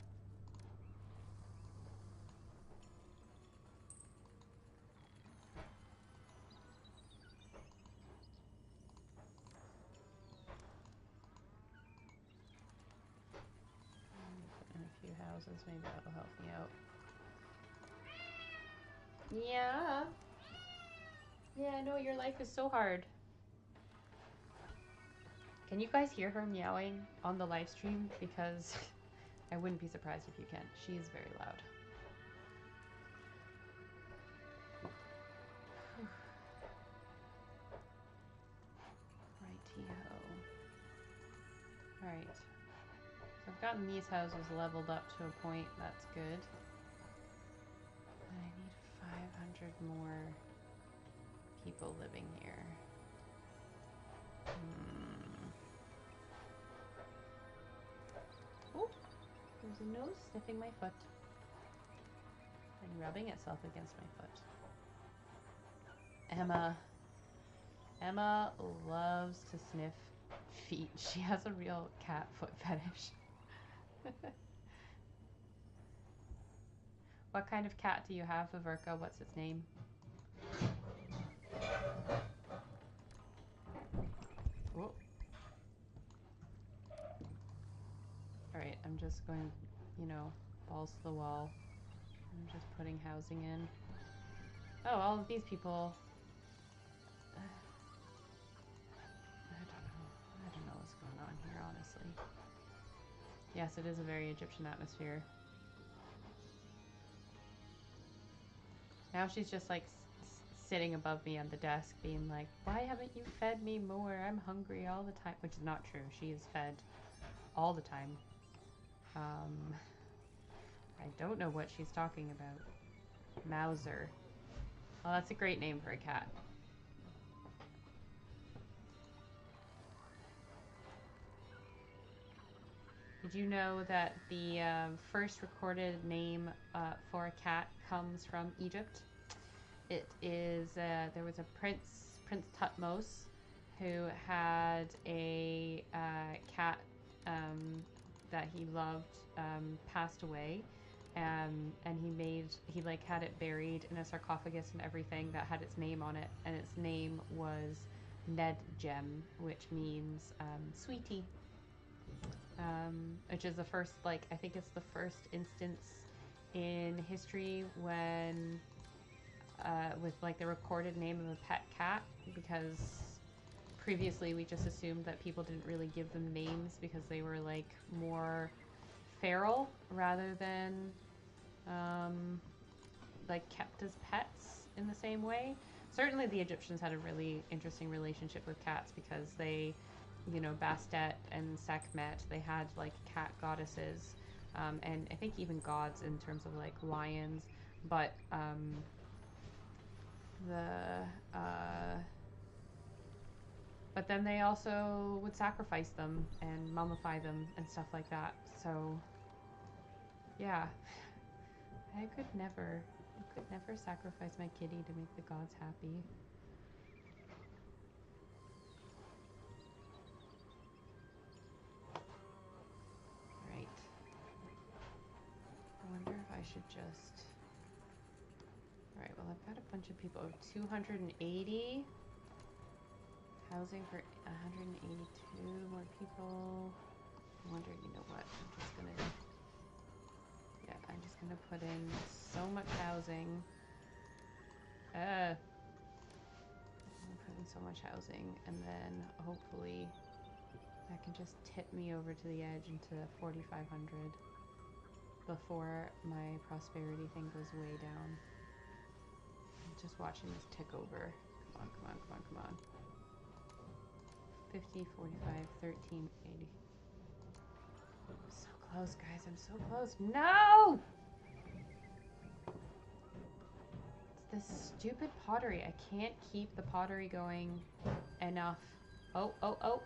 Put in a few houses, maybe that'll help me out. Yeah. Yeah, I know your life is so hard. Can you guys hear her meowing on the live stream? Because I wouldn't be surprised if you can. She is very loud. Righty-ho. Alright. So I've gotten these houses leveled up to a point. That's good. And I need 500 more people living here. Oh, there's a nose sniffing my foot and rubbing itself against my foot. Emma loves to sniff feet. She has a real cat foot fetish. What kind of cat do you have, Viverka? What's its name? Oh. Alright, I'm just going, you know, balls to the wall. I'm just putting housing in. Oh, all of these people. I don't know what's going on here, honestly. Yes, it is a very Egyptian atmosphere. Now she's just like sitting above me on the desk being like, why haven't you fed me more? I'm hungry all the time. Which is not true. She is fed all the time. I don't know what she's talking about. Mauser. Well, that's a great name for a cat. Did you know that the first recorded name for a cat comes from Egypt? It is, there was a Prince Thutmose, who had a cat that he loved, passed away, and he like had it buried in a sarcophagus and everything that had its name on it, and its name was Nedjem, which means sweetie. Which is the first, like, I think it's the first instance in history when with like the recorded name of a pet cat, because previously we just assumed that people didn't really give them names because they were like more feral rather than like kept as pets in the same way. Certainly the Egyptians had a really interesting relationship with cats because they, you know, Bastet and Sekhmet, they had like cat goddesses, and I think even gods in terms of like lions, but but then they also would sacrifice them and mummify them and stuff like that. So yeah, I could never sacrifice my kitty to make the gods happy. Right. I wonder if I should just... Alright, well I've got a bunch of people. 280. Housing for 182 more people. I wonder, you know what, I'm just gonna I'm just gonna put in so much housing. I'm gonna put in so much housing, and then hopefully that can just tip me over to the edge into 4,500 before my prosperity thing goes way down. I'm just watching this tick over. Come on, come on, come on, come on. 50, 45, 13, 80. I'm so close, guys. I'm so close. No! It's this stupid pottery. I can't keep the pottery going enough. Oh, oh, oh.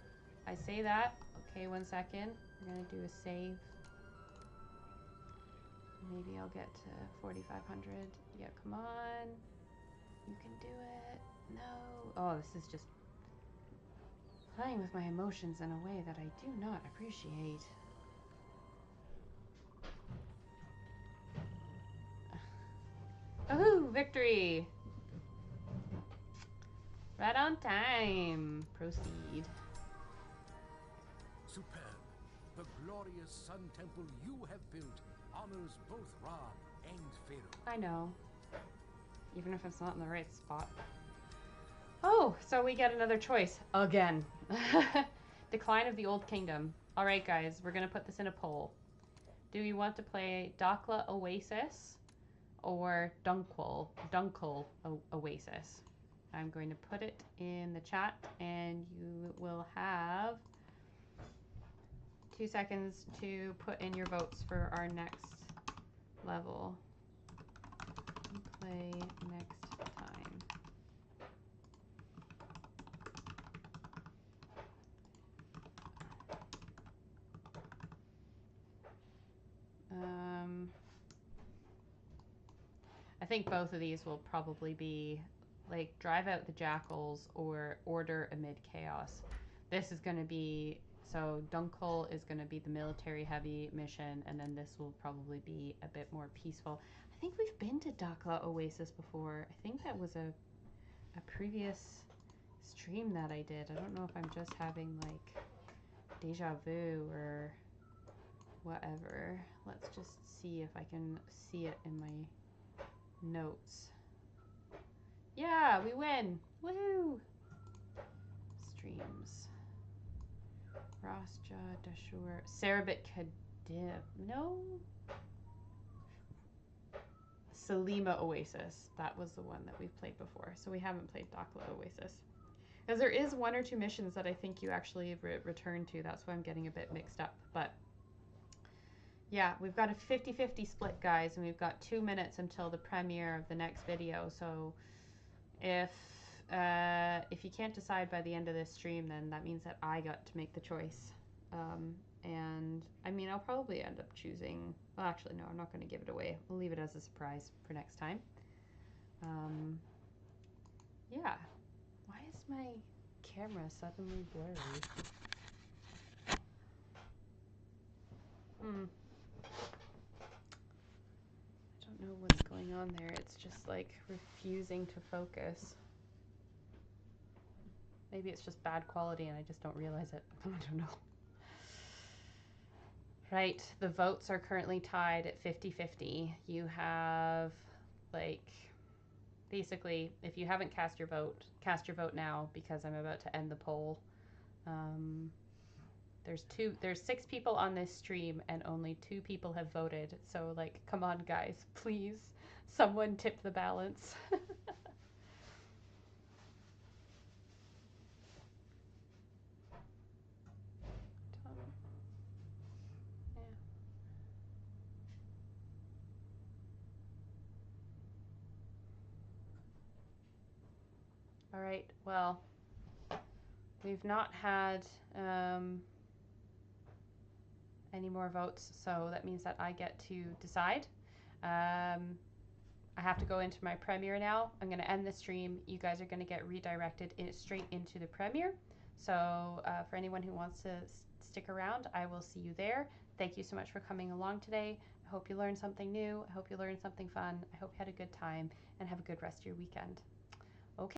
I say that. Okay, 1 second. We're going to do a save. Maybe I'll get to 4,500. Yeah, come on. You can do it. No. Oh, this is just playing with my emotions in a way that I do not appreciate. Oh, victory! Right on time. Proceed. Superb. The glorious sun temple you have built honors both Ra and Pharaoh. I know. Even if it's not in the right spot. Oh, so we get another choice. Again. Decline of the Old Kingdom. Alright guys, we're going to put this in a poll. Do you want to play Dakhla Oasis or Dunkel Oasis? I'm going to put it in the chat and you will have 2 seconds to put in your votes for our next level. Play next time. I think both of these will probably be like drive out the jackals or order amid chaos. This is going to be, so Dunkel is going to be the military heavy mission, and then this will probably be a bit more peaceful. I think we've been to Dakhla Oasis before. I think that was a previous stream that I did. I don't know if I'm just having like deja vu or whatever. Let's just see if I can see it in my notes. Yeah, we win! Woohoo! Streams. Rosja, Dashur, Sarabit Kadib. No? Salima Oasis. That was the one that we've played before. So we haven't played Dakhla Oasis. Because there is 1 or 2 missions that I think you actually return to. That's why I'm getting a bit mixed up. But yeah, we've got a 50-50 split, guys. And we've got 2 minutes until the premiere of the next video. So if you can't decide by the end of this stream, then that means that I got to make the choice. And I mean, I'll probably end up choosing, well, actually, no, I'm not going to give it away. We'll leave it as a surprise for next time. Yeah. Why is my camera suddenly blurry? I don't know what's going on there. It's just like refusing to focus. Maybe it's just bad quality and I just don't realize it. I don't know. Right, the votes are currently tied at 50-50. You have, like, basically, if you haven't cast your vote now because I'm about to end the poll. There's 6 people on this stream and only 2 people have voted. So, like, come on, guys, please, someone tip the balance. All right, well, we've not had any more votes, so that means that I get to decide. I have to go into my premiere now. I'm going to end the stream. You guys are going to get redirected straight into the premiere. So for anyone who wants to stick around, I will see you there. Thank you so much for coming along today. I hope you learned something new. I hope you learned something fun. I hope you had a good time and have a good rest of your weekend.